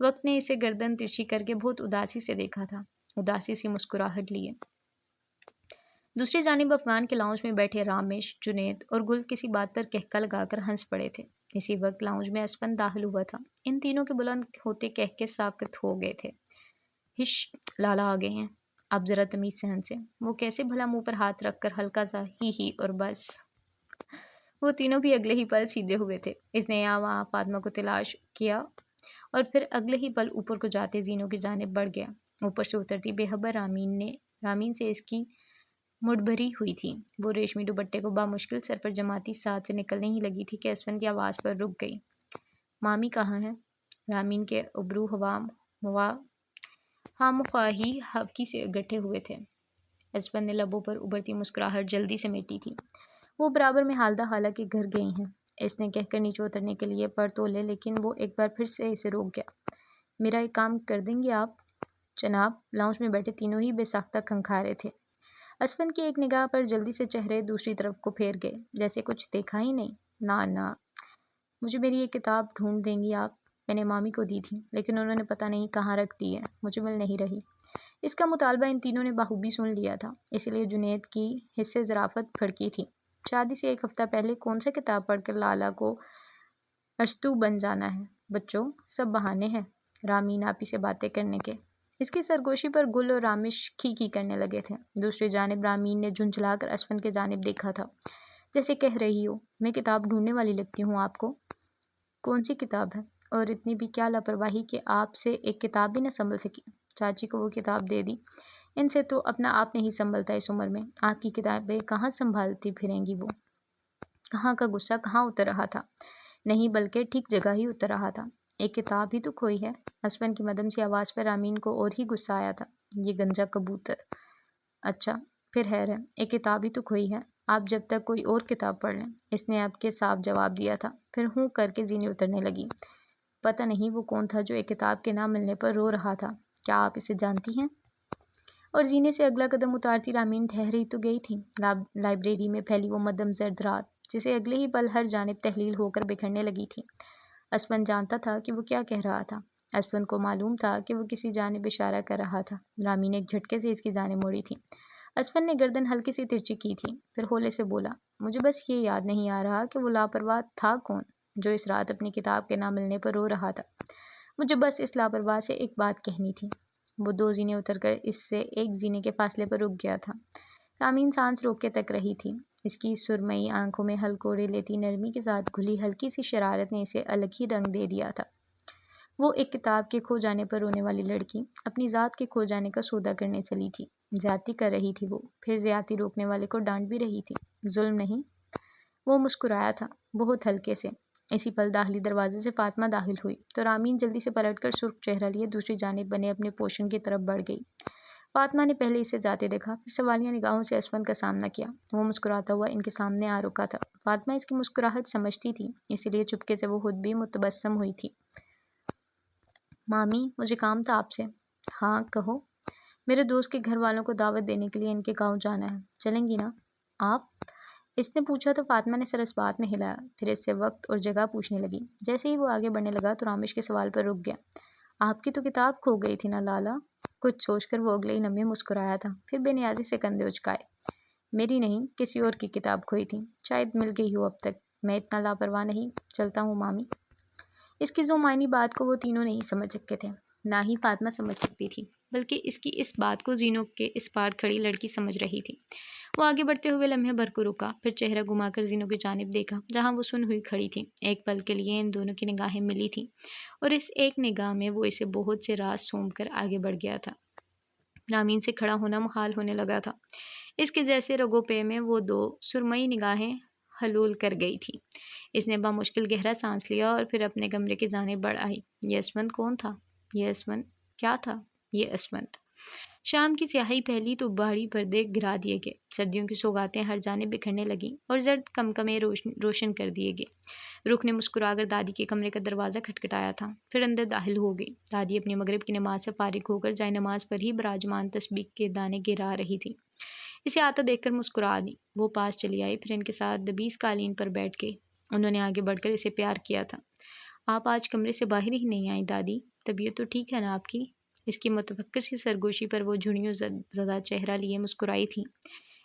[SPEAKER 1] وقت نے اسے گردن ترچھی کر کے بہت اداسی سے دیکھا تھا، اداسی سی مسکراہٹ لیے۔ دوسری جانب افغان کے لاؤنج میں بیٹھے رامیش، جنید اور گل کسی بات پر کہکا لگا کر ہنس پڑے تھے۔ اسی وقت لاؤنج میں اسپن داخل ہوا تھا۔ ان تینوں کے بلند ہوتے کہکے ساکت ہو گئے تھے۔ ہش، لالا آ گئے ہیں، اب ذرا تمیز سے ہنسے۔ وہ کیسے بھلا منہ پر ہاتھ رکھ کر ہلکا سا ہی اور بس۔ وہ تینوں بھی اگلے ہی پل سیدھے ہوئے تھے۔ اس نے یہاں وہاں فاطمہ کو تلاش کیا اور پھر اگلے ہی پل اوپر کو جاتے زینوں کی جانب بڑھ گیا۔ اوپر سے اترتی بے خبر رامین سے اس کی مڈ بھری ہوئی تھی۔ وہ ریشمی دوپٹے کو بامشکل سر پر جماتی ساتھ سے نکلنے ہی لگی تھی کہ اسفن کی آواز پر رک گئی۔ مامی کہاں ہیں؟ رامین کے ابرو خواہی ہلکی سے گٹھے ہوئے تھے۔ اسفن نے لبوں پر ابھرتی مسکراہٹ جلدی سمیٹی تھی۔ وہ برابر میں حالدہ خالہ کے گھر گئی ہیں۔ اس نے کہہ کر نیچے اترنے کے لیے پر تولے، لیکن وہ ایک بار پھر سے اسے روک گیا۔ میرا ایک کام کر دیں گے آپ؟ جناب، لاؤنج میں بیٹھے تینوں ہی بے ساختہ کھنکھارے تھے۔ اسفند کی ایک نگاہ پر جلدی سے چہرے دوسری طرف کو پھیر گئے، جیسے کچھ دیکھا ہی نہیں۔ نہ، مجھے میری یہ کتاب ڈھونڈ دیں گی آپ؟ میں نے مامی کو دی تھی، لیکن انہوں نے پتہ نہیں کہاں رکھ دی ہے، مجھے مل نہیں رہی۔ اس کا مطالبہ ان تینوں نے بخوبی سن لیا تھا، اسی لیے جنید کی حس سے ظرافت پھڑکی تھی۔ شادی سے ایک ہفتہ پہلے کون سا کتاب پڑھ کر لالا کو ارسطو بن جانا ہے؟ بچوں، سب بہانے ہیں رامین آپی سے باتیں کرنے کے۔ اس کی سرگوشی پر گل اور رامش کھی کرنے لگے تھے۔ دوسری جانب رامین نے جھنجھلا کر اسفند کی جانب دیکھا تھا، جیسے کہہ رہی ہو، میں کتاب ڈھونڈنے والی لگتی ہوں آپ کو؟ کون سی کتاب ہے؟ اور اتنی بھی کیا لاپرواہی کہ آپ سے ایک کتاب بھی نہ سنبھل سکی؟ چاچی کو وہ کتاب دے دی۔ ان سے تو اپنا آپ نہیں سنبھلتا اس عمر میں، آپ کی کتابیں کہاں سنبھالتی پھریں گی وہ؟ کہاں کا غصہ کہاں اتر رہا تھا؟ نہیں بلکہ ٹھیک جگہ ہی اتر رہا تھا۔ ایک کتاب ہی تو کھوئی ہے۔ اسفند کی مدھم سی آواز پر رامین کو اور ہی غصہ آیا تھا۔ یہ گنجا کبوتر! اچھا، پھر خیر ہے، ایک کتاب ہی تو کھوئی ہے، آپ جب تک کوئی اور کتاب پڑھ لیں، اس نے اب کے صاف جواب دیا تھا۔ پھر ہوں کر کے زینیں اترنے لگی۔ پتہ نہیں وہ کون تھا جو ایک کتاب کے نہ ملنے پر رو رہا تھا، کیا آپ اسے جانتی ہیں؟ اور زینے سے اگلا قدم اتارتی رامین ٹھہری تو گئی تھی۔ لائبریری میں پھیلی وہ مدھم زرد رات، جسے اگلے ہی پل ہر جانب تحلیل ہو کر بکھرنے لگی تھی۔ اسفند جانتا تھا کہ وہ کیا کہہ رہا تھا۔ اسفند کو معلوم تھا کہ وہ کسی جانب اشارہ کر رہا تھا۔ رامین ایک جھٹکے سے اس کی جانب موڑی تھی۔ اسفند نے گردن ہلکی سی ترچھی کی تھی، پھر ہولے سے بولا، مجھے بس یہ یاد نہیں آ رہا کہ وہ لاپرواہ تھا کون جو اس رات اپنی کتاب کے نہ ملنے پر رو رہا تھا۔ مجھے بس اس لاپرواہ سے ایک بات کہنی تھی۔ وہ 2 زینے اتر کر اس سے 1 زینے کے فاصلے پر رک گیا تھا۔ رامین سانس روک کے تک رہی تھی۔ اس کی سرمئی آنکھوں میں ہلکوڑے لیتی نرمی کے ساتھ گھلی ہلکی سی شرارت نے اسے الگ ہی رنگ دے دیا تھا۔ وہ ایک کتاب کے کھو جانے پر رونے والی لڑکی اپنی ذات کے کھو جانے کا سودا کرنے چلی تھی۔ زیادتی کر رہی تھی وہ، پھر زیادتی روکنے والے کو ڈانٹ بھی رہی تھی۔ ظلم نہیں۔ وہ مسکرایا تھا، بہت ہلکے سے۔ اسی پل داخلی دروازے سے فاطمہ داخل ہوئی تو رامین جلدی سے پلٹ کر سرخ چہرہ لیے دوسری جانب بنے اپنے پوشن کی طرف بڑھ گئی۔ فاطمہ نے پہلے اسے جاتے دیکھا، پھر سوالیہ نگاہوں سے اسفند کا سامنا کیا۔ وہ مسکراتا ہوا ان کے سامنے آ رکا تھا۔ فاطمہ اس کی مسکراہٹ سمجھتی تھی، اسی لیے چپکے سے وہ خود بھی متبسم ہوئی تھی۔ مامی، مجھے کام تھا آپ سے۔ ہاں کہو۔ میرے دوست کے گھر والوں کو دعوت دینے کے لیے ان کے گاؤں جانا ہے، چلیں گی نا آپ؟ اس نے پوچھا تو فاطمہ نے سر اس بات میں ہلایا، پھر اس سے وقت اور جگہ پوچھنے لگی۔ جیسے ہی وہ آگے بڑھنے لگا تو رامش کے سوال پر رک گیا۔ آپ کی تو کتاب کھو گئی تھی نا لالا؟ کچھ سوچ کر وہ اگلے ہی لمحے مسکرایا تھا، پھر بے نیازی سے کندھے اچکائے۔ میری نہیں، کسی اور کی کتاب کھوئی تھی، شاید مل گئی ہو اب تک۔ میں اتنا لاپرواہ نہیں، چلتا ہوں مامی۔ اس کی ذومعنی بات کو وہ تینوں نہیں سمجھ سکتے تھے، نہ ہی فاطمہ سمجھ سکتی تھی، بلکہ اس کی اس بات کو زینوں کے اس پار کھڑی لڑکی سمجھ رہی تھی۔ وہ آگے بڑھتے ہوئے لمحے بھر کو رکا، پھر چہرہ گھما کر زینوں کی جانب دیکھا جہاں وہ سن ہوئی کھڑی تھی۔ ایک پل کے لیے ان دونوں کی نگاہیں ملی تھیں، اور اس ایک نگاہ میں وہ اسے بہت سے راز سونپ کر آگے بڑھ گیا تھا۔ رامین سے کھڑا ہونا محال ہونے لگا تھا۔ اس کے جیسے رگوں پے میں وہ 2 سرمئی نگاہیں حلول کر گئی تھی۔ اس نے بامشکل گہرا سانس لیا اور پھر اپنے کمرے کی جانب بڑھ آئی۔ یہ اسفند کون تھا؟ یہ اسفند کیا تھا؟ یہ اسفند۔ شام کی سیاہی پھیلی تو باہری پردے گرا دیے گئے، سردیوں کی سوگاتیں ہر جانب بکھرنے لگیں اور زرد کمکمے روشن کر دیے گئے۔ رخ نے مسکرا کر دادی کے کمرے کا دروازہ کھٹکھٹایا تھا، پھر اندر داخل ہو گئی۔ دادی اپنی مغرب کی نماز سے فارغ ہو کر جائے نماز پر ہی براجمان تسبیح کے دانے گرا رہی تھی۔ اسے آتا دیکھ کر مسکرا دی۔ وہ پاس چلی آئی، پھر ان کے ساتھ دبیس قالین پر بیٹھ گئی۔ انہوں نے آگے بڑھ کر اسے پیار کیا تھا۔ آپ آج کمرے سے باہر ہی نہیں آئی دادی، طبیعت تو ٹھیک ہے نا آپ کی؟ اس کی متفکر سی سرگوشی پر وہ جھنیوں زدہ چہرہ لیے مسکرائی تھی۔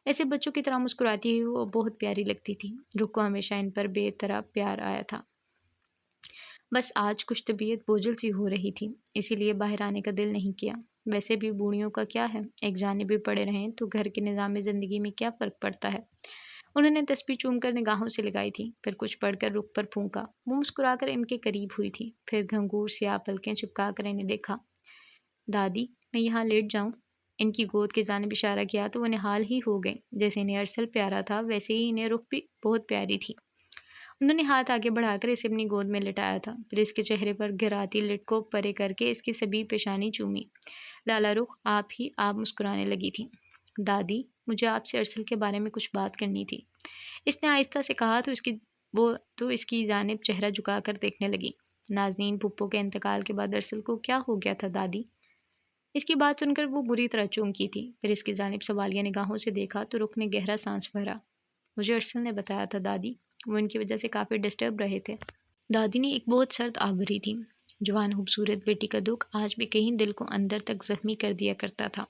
[SPEAKER 1] ایسے بچوں کی طرح مسکراتی ہوئی وہ بہت پیاری لگتی تھی۔ رخ کو ہمیشہ ان پر بے طرح پیار آیا تھا۔ بس آج کچھ طبیعت بوجھل سی ہو رہی تھی، اسی لیے باہر آنے کا دل نہیں کیا۔ ویسے بھی بوڑھیوں کا کیا ہے، ایک جانب بھی پڑے رہیں تو گھر کے نظام زندگی میں کیا فرق پڑتا ہے۔ انہوں نے تسبیح چوم کر نگاہوں سے لگائی تھی، پھر کچھ پڑھ کر رخ پر پھونکا۔ وہ مسکرا کر ان کے قریب ہوئی تھی، پھر گھنگور سیاہ پلکیں چپکا کر انہیں دیکھا۔ دادی، میں یہاں لیٹ جاؤں؟ ان کی گود کی جانب اشارہ کیا تو وہ نہال ہی ہو گئیں۔ جیسے انہیں ارسل پیارا تھا، ویسے ہی انہیں رخ بھی بہت پیاری تھی۔ انہوں نے ہاتھ آگے بڑھا کر اسے اپنی گود میں لٹایا تھا، پھر اس کے چہرے پر گھراتی لٹ کو پرے کر کے اس کی سبھی پیشانی چومی۔ لالا رخ، آپ مسکرانے لگی تھی۔ دادی، مجھے آپ سے ارسل کے بارے میں کچھ بات کرنی تھی، اس نے آہستہ سے کہا تو اس کی جانب چہرہ جھکا کر دیکھنے لگی۔ نازنین پھپھو کے انتقال کے بعد ارسل کو کیا ہو گیا تھا دادی؟ اس کی بات سن کر وہ بری طرح چونکی تھی، پھر اس کی جانب سوالیہ نگاہوں سے دیکھا تو رخ نے گہرا سانس بھرا۔ مجھے ارسل نے بتایا تھا دادی، وہ ان کی وجہ سے کافی ڈسٹرب رہے تھے۔ دادی نے ایک بہت سرد آہ بھری تھی۔ جوان خوبصورت بیٹی کا دکھ آج بھی کہیں دل کو اندر تک زخمی کر دیا کرتا تھا۔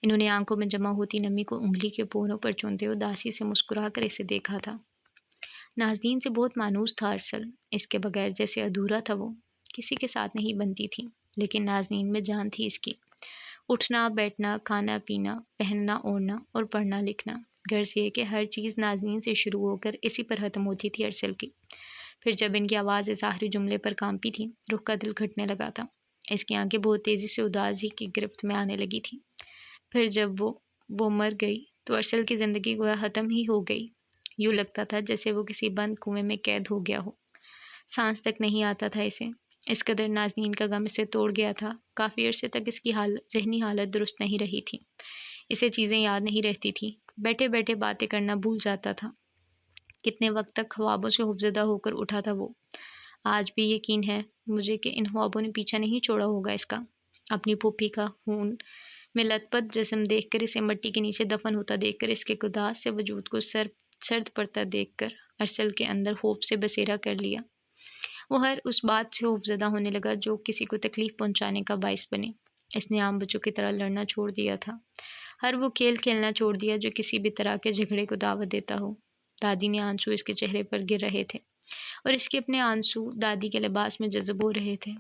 [SPEAKER 1] انہوں نے آنکھوں میں جمع ہوتی نمی کو انگلی کے پوروں پر چونتے اداسی سے مسکرا کر اسے دیکھا تھا۔ نازنین سے بہت مانوس تھا ارسل، اس کے بغیر جیسے ادھورا تھا، وہ کسی کے ساتھ نہیں بنتی تھی، لیکن نازنین میں جان تھی اس کی۔ اٹھنا بیٹھنا، کھانا پینا، پہننا اوڑھنا اور پڑھنا لکھنا، غرض یہ کہ ہر چیز نازنین سے شروع ہو کر اسی پر ختم ہوتی تھی ارسل کی۔ پھر جب ان کی آواز اس آخری جملے پر کانپی تھی، رخ کا دل گھٹنے لگا تھا۔ اس کی آنکھیں بہت تیزی سے اداسی کی گرفت میں آنے لگی تھی۔ پھر جب وہ مر گئی تو ارسل کی زندگی گویا ختم ہی ہو گئی۔ یوں لگتا تھا جیسے وہ کسی بند کنویں میں قید ہو گیا ہو، سانس تک نہیں آتا تھا اسے۔ اس قدر نازنین کا غم اسے توڑ گیا تھا۔ کافی عرصے تک اس کی ذہنی حالت درست نہیں رہی تھی، اسے چیزیں یاد نہیں رہتی تھیں، بیٹھے بیٹھے باتیں کرنا بھول جاتا تھا۔ کتنے وقت تک خوابوں سے خوفزدہ ہو کر اٹھا تھا وہ۔ آج بھی یقین ہے مجھے کہ ان خوابوں نے پیچھا نہیں چھوڑا ہوگا اس کا۔ اپنی پھوپھی کا خون میں لت پت جسم دیکھ کر، اسے مٹی کے نیچے دفن ہوتا دیکھ کر، اس کے گداز سے وجود کو سرد پڑتا دیکھ کر ارسل کے اندر خوف سے بسیرا کر لیا۔ وہ ہر اس بات سے خوفزدہ ہونے لگا جو کسی کو تکلیف پہنچانے کا باعث بنے۔ اس نے عام بچوں کی طرح لڑنا چھوڑ دیا تھا، ہر وہ کھیل کھیلنا چھوڑ دیا جو کسی بھی طرح کے جھگڑے کو دعوت دیتا ہو۔ دادی نے آنسو اس کے چہرے پر گر رہے تھے اور اس کے اپنے آنسو دادی کے لباس میں جذب ہو رہے تھے۔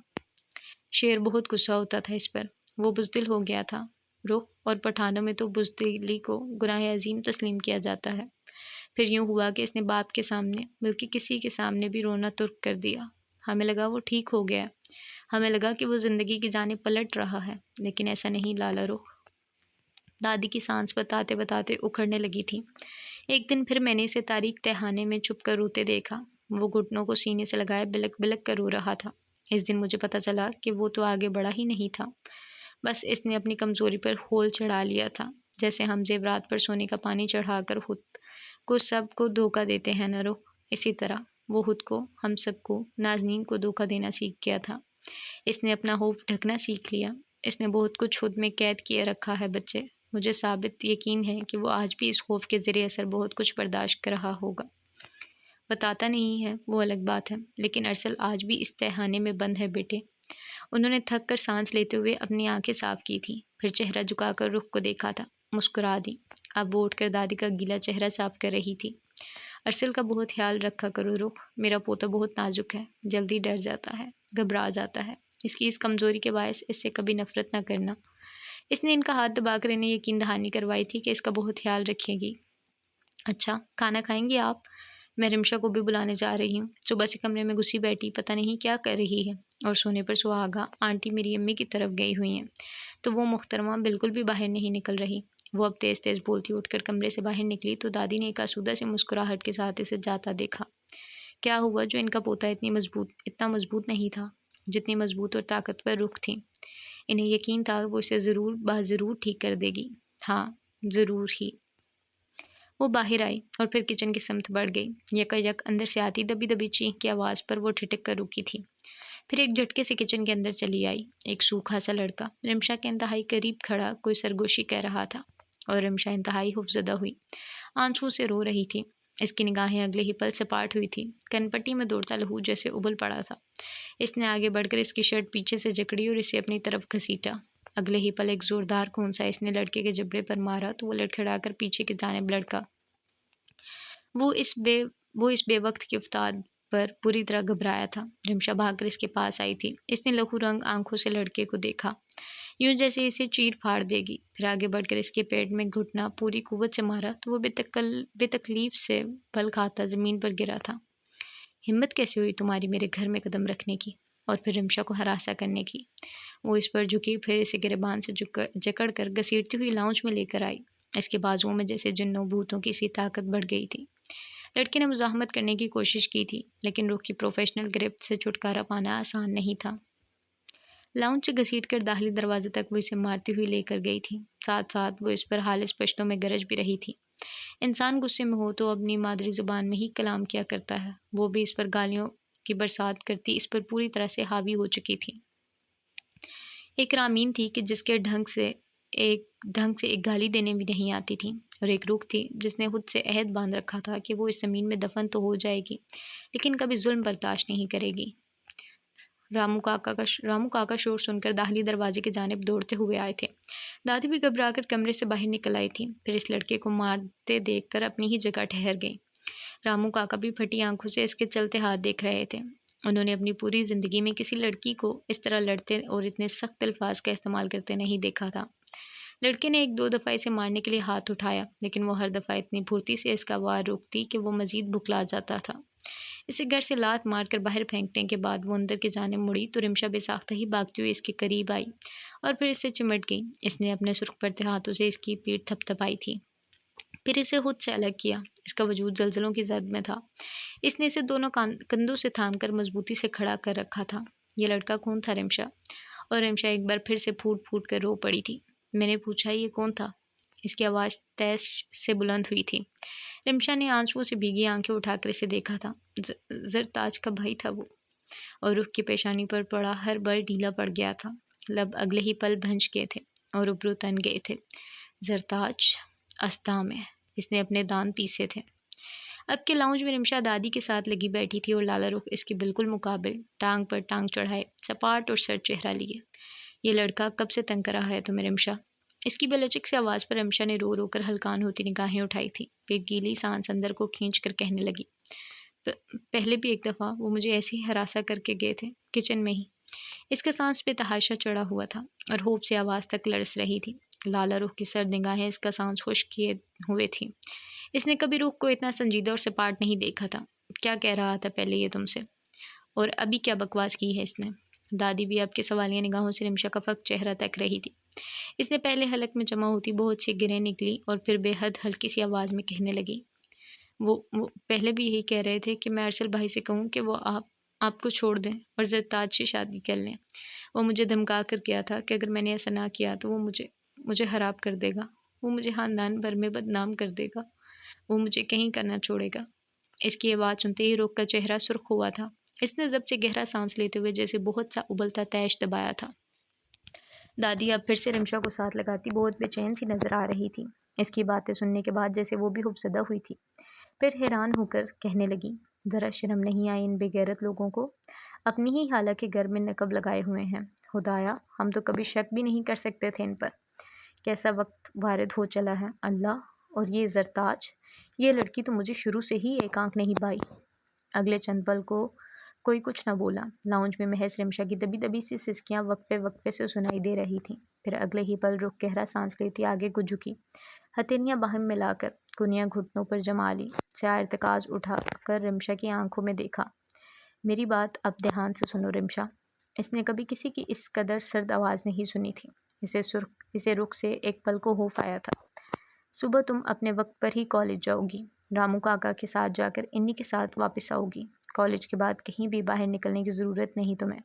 [SPEAKER 1] شیر بہت غصہ ہوتا تھا اس پر، وہ بزدل ہو گیا تھا۔ رخ اور پٹھانوں میں تو بزدلی کو گناہ عظیم تسلیم کیا جاتا ہے۔ پھر یوں ہوا کہ اس نے باپ کے سامنے بلکہ کسی کے سامنے بھی رونا ترک کر دیا۔ ہمیں لگا وہ ٹھیک ہو گیا، ہمیں لگا کہ وہ زندگی کی جانب پلٹ رہا ہے، لیکن ایسا نہیں لالا رخ۔ دادی کی سانس بتاتے بتاتے اکھڑنے لگی تھی۔ ایک دن پھر میں نے اسے تاریک تہھانے میں چھپ کر روتے دیکھا۔ وہ گھٹنوں کو سینے سے لگائے بلک بلک کر رو رہا تھا۔ اس دن مجھے پتہ چلا کہ وہ تو آگے بڑھا ہی نہیں تھا، بس اس نے اپنی کمزوری پر ہول چڑھا لیا تھا، جیسے ہم زیورات پر سونے کا پانی چڑھا کر خود کو سب کو دھوکہ دیتے ہیں نا رخ، اسی طرح وہ خود کو، ہم سب کو، نازنین کو دھوکہ دینا سیکھ گیا تھا۔ اس نے اپنا خوف ڈھکنا سیکھ لیا۔ اس نے بہت کچھ خود میں قید کیے رکھا ہے بچے۔ مجھے ثابت یقین ہے کہ وہ آج بھی اس خوف کے زیر اثر بہت کچھ برداشت کر رہا ہوگا۔ بتاتا نہیں ہے وہ الگ بات ہے، لیکن ارسل آج بھی اس تہھانے میں بند ہے بیٹے۔ انہوں نے تھک کر سانس لیتے ہوئے اپنی آنکھیں صاف کی تھی، پھر چہرہ جھکا کر رخ کو دیکھا تھا، مسکرا دی۔ اب وہ اٹھ کر دادی کا گیلا چہرہ صاف کر رہی تھی۔ ارسل کا بہت خیال رکھا کرو رخ، میرا پوتا بہت نازک ہے، جلدی ڈر جاتا ہے، گھبرا جاتا ہے، اس کی اس کمزوری کے باعث اس سے کبھی نفرت نہ کرنا۔ اس نے ان کا ہاتھ دبا کر انہیں یقین دہانی کروائی تھی کہ اس کا بہت خیال رکھے گی۔ اچھا کھانا کھائیں گی آپ؟ میں رمشا کو بھی بلانے جا رہی ہوں۔ صبح سے کمرے میں گھسی بیٹھی پتہ نہیں کیا کر رہی ہے، اور سونے پر سہاگا آنٹی میری امی کی طرف گئی ہوئی ہیں، تو وہ محترمہ بالکل بھی باہر نہیں نکل رہی۔ وہ اب تیز تیز بولتی اٹھ کر کمرے سے باہر نکلی تو دادی نے ایک آسودہ سے مسکراہٹ کے ساتھ اسے جاتا دیکھا۔ کیا ہوا جو ان کا پوتا اتنا مضبوط نہیں تھا جتنی مضبوط اور طاقتور رخ تھی؟ انہیں یقین تھا وہ اسے ضرور ٹھیک کر دے گی۔ ہاں ضرور ہی۔ وہ باہر آئی اور پھر کچن کی سمت بڑھ گئی۔ یکا یک اندر سے آتی دبی دبی چیخ کی آواز پر وہ ٹھٹک کر رکی تھی، پھر ایک جھٹکے سے کچن کے اندر چلی آئی۔ ایک سوکھا سا لڑکا رمشا کے انتہائی قریب کھڑا کوئی سرگوشی کہہ رہا تھا، اور رمشا انتہائی خوفزدہ ہوئی، آنسوؤں سے رو رہی تھی۔ اس کی نگاہیں اگلے ہی پل سپاٹ ہوئی تھی، کن پٹی میں دوڑتا لہو جیسے ابل پڑا تھا۔ اس نے آگے بڑھ کر اس کی شرٹ پیچھے سے جکڑی اور اسے اپنی طرف گھسیٹا۔ اگلے ہی پل ایک زوردار کھونسا اس نے لڑکے کے جبڑے پر مارا تو وہ لڑکھڑا کر پیچھے کی جانب لڑکا۔ وہ اس بے وقت کی افتاد پر بری طرح گھبرایا تھا۔ رمشا بھاگ کر اس کے پاس آئی تھی۔ اس نے لہو رنگ آنکھوں سے لڑکے کو دیکھا، یوں جیسے اسے چیر پھاڑ دے گی، پھر آگے بڑھ کر اس کے پیٹ میں گھٹنا پوری قوت سے مارا تو وہ بے تکلیف سے بل کھاتا زمین پر گرا تھا۔ ہمت کیسے ہوئی تمہاری میرے گھر میں قدم رکھنے کی اور پھر رمشا کو ہراساں کرنے کی؟ وہ اس پر جھکی، پھر اسے گریبان سے جکڑ کر گھسیٹتی ہوئی لاؤنج میں لے کر آئی۔ اس کے بازوؤں میں جیسے جنوں بھوتوں کی سی طاقت بڑھ گئی تھی۔ لڑکے نے مزاحمت کرنے کی کوشش کی تھی، لیکن رخ کی پروفیشنل گرفت سے چھٹکارا پانا آسان نہیں تھا۔ لاؤنج سے گھسیٹ کر داخلی دروازے تک وہ اسے مارتی ہوئی لے کر گئی تھی، ساتھ ساتھ وہ اس پر خالص پشتوں میں گرج بھی رہی تھی۔ انسان غصے میں ہو تو اپنی مادری زبان میں ہی کلام کیا کرتا ہے، وہ بھی اس پر گالیوں کی برسات کرتی اس پر پوری طرح سے حاوی ہو چکی تھی۔ ایک رامین تھی کہ جس کے ڈھنگ سے ایک گالی دینے بھی نہیں آتی تھی، اور ایک روح تھی جس نے خود سے عہد باندھ رکھا تھا کہ وہ اس زمین میں دفن تو ہو جائے گی لیکن کبھی ظلم برداشت نہیں کرے گی۔ رامو کاکا شور سن کر داخلی دروازے کی جانب دوڑتے ہوئے آئے تھے۔ دادی بھی گھبرا کر کمرے سے باہر نکل آئی تھی، پھر اس لڑکے کو مارتے دیکھ کر اپنی ہی جگہ ٹھہر گئی۔ رامو کاکا بھی پھٹی آنکھوں سے اس کے چلتے ہاتھ دیکھ رہے تھے۔ انہوں نے اپنی پوری زندگی میں کسی لڑکی کو اس طرح لڑتے اور اتنے سخت الفاظ کا استعمال کرتے نہیں دیکھا تھا۔ لڑکے نے ایک دو دفعہ اسے مارنے کے لیے ہاتھ اٹھایا لیکن وہ ہر دفعہ اتنی پھرتی سے اس کا وار روکتی کہ وہ مزید بھکلا جاتا تھا۔ اسے گھر سے لات مار کر باہر پھینکنے کے بعد وہ اندر کی جانب مڑی تو رمشا بے ساختہ ہی بھاگتی ہوئی اس کے قریب آئی اور پھر اس سے چمٹ گئی۔ اس نے اپنے سرخ پڑتے ہاتھوں سے اس کی پیٹھ تھپ تھپائی تھی، پھر اسے خود سے الگ کیا۔ اس کا وجود زلزلوں کی زد میں تھا۔ اس نے اسے دونوں کندھوں سے تھام کر مضبوطی سے کھڑا کر رکھا تھا۔ یہ لڑکا کون تھا رمشا؟ اور رمشا ایک بار پھر سے پھوٹ پھوٹ کر رو پڑی تھی۔ میں نے پوچھا یہ کون تھا؟ اس کی آواز تیز سے بلند ہوئی تھی۔ رمشا نے آنسوؤں سے بھیگی آنکھیں اٹھا کر اسے دیکھا تھا۔ زرتاج کا بھائی تھا وہ، اور رخ کی پیشانی پر پڑا ہر بل ڈھیلا پڑ گیا تھا۔ لب اگلے ہی پل بھنج گئے تھے اور ابرو تن گئے تھے۔ زرتاج استھا میں اس نے اپنے دانت پیسے تھے۔ اب کے لاؤنج میں رمشا دادی کے ساتھ لگی بیٹھی تھی اور لالا رخ اس کے بالکل مقابل، ٹانگ پر ٹانگ چڑھائے، سپاٹ اور سر چہرہ لیے۔ یہ لڑکا کب سے تنگ کر رہا ہے تمہیں رمشا؟ اس کی بلچک سے آواز پر رمشا نے رو رو کر ہلکان ہوتی نگاہیں اٹھائی تھی، پھر گیلی سانس اندر کو کھینچ کر کہنے لگی، پہلے بھی ایک دفعہ وہ مجھے ایسی ہی ہراساں کر کے گئے تھے، کچن میں ہی۔ اس کا سانس پہ تحاشا چڑھا ہوا تھا اور ہوف سے آواز تک لرز رہی تھی۔ لالا رخ کی سرد نگاہیں اس کا سانس خشک کیے ہوئے تھیں۔ اس نے کبھی رخ کو اتنا سنجیدہ اور سپاٹ نہیں دیکھا تھا۔ کیا کہہ رہا تھا پہلے یہ تم سے؟ اور ابھی کیا بکواس کی ہے اس نے؟ دادی بھی اب کے سوالیہ نگاہوں سے رمشا کا فقط چہرہ تک رہی تھی۔ اس نے پہلے حلق میں جمع ہوتی بہت سی گرہیں نکلی اور پھر بے حد ہلکی سی آواز میں کہنے لگی، وہ پہلے بھی یہی کہہ رہے تھے کہ میں ارسل بھائی سے کہوں کہ وہ آپ کو چھوڑ دیں اور زرتاج سے شادی کر لیں۔ وہ مجھے دھمکا کر گیا تھا کہ اگر میں نے ایسا نہ کیا تو وہ مجھے خراب کر دے گا، وہ مجھے خاندان بھر میں بدنام کر دے گا، وہ مجھے کہیں کا نہ چھوڑے گا۔ اس کی آواز سنتے ہی رخ کا چہرہ سرخ ہوا تھا۔ اس نے ضبط سے گہرا سانس لیتے ہوئے جیسے بہت سا ابلتا تیش دبایا تھا۔ دادی اب پھر سے رمشا کو ساتھ لگاتی بہت بے چین سی نظر آ رہی تھی۔ اس کی باتیں سننے کے بعد جیسے وہ بھی خوفزدہ ہوئی تھی، پھر حیران ہو کر کہنے لگی، ذرا شرم نہیں آئی ان بے غیرت لوگوں کو؟ اپنی ہی خالہ کے گھر میں نقب لگائے ہوئے ہیں۔ خدایا، ہم تو کبھی شک بھی نہیں کر سکتے تھے ان پر۔ کیسا وقت وارد ہو چلا ہے اللہ! اور یہ زرتاج، یہ لڑکی تو مجھے شروع سے ہی ایک آنکھ نہیں بھائی۔ اگلے چند پل کو کوئی کچھ نہ بولا۔ لاؤنج میں محض رمشا کی دبی دبی سی سسکیاں وقفے وقفے سے سنائی دے رہی تھیں۔ پھر اگلے ہی پل رخ گہرا سانس لیتی آگے کو جھکی، ہتھیلیاں باہم ملا کر کنیاں گھٹنوں پر جما لی، سیاہ ارتکاز اٹھا کر رمشا کی آنکھوں میں دیکھا۔ میری بات اب دھیان سے سنو رمشا۔ اس نے کبھی کسی کی اس قدر سرد آواز نہیں سنی تھی۔ اسے رخ سے ایک پل کو خوف آیا تھا۔ صبح تم اپنے وقت پر ہی کالج جاؤ گی، رامو کاکا کے ساتھ جا کر انہی کے ساتھ واپس آؤ گی۔ کالج کے بعد کہیں بھی باہر نکلنے کی ضرورت نہیں تمہیں۔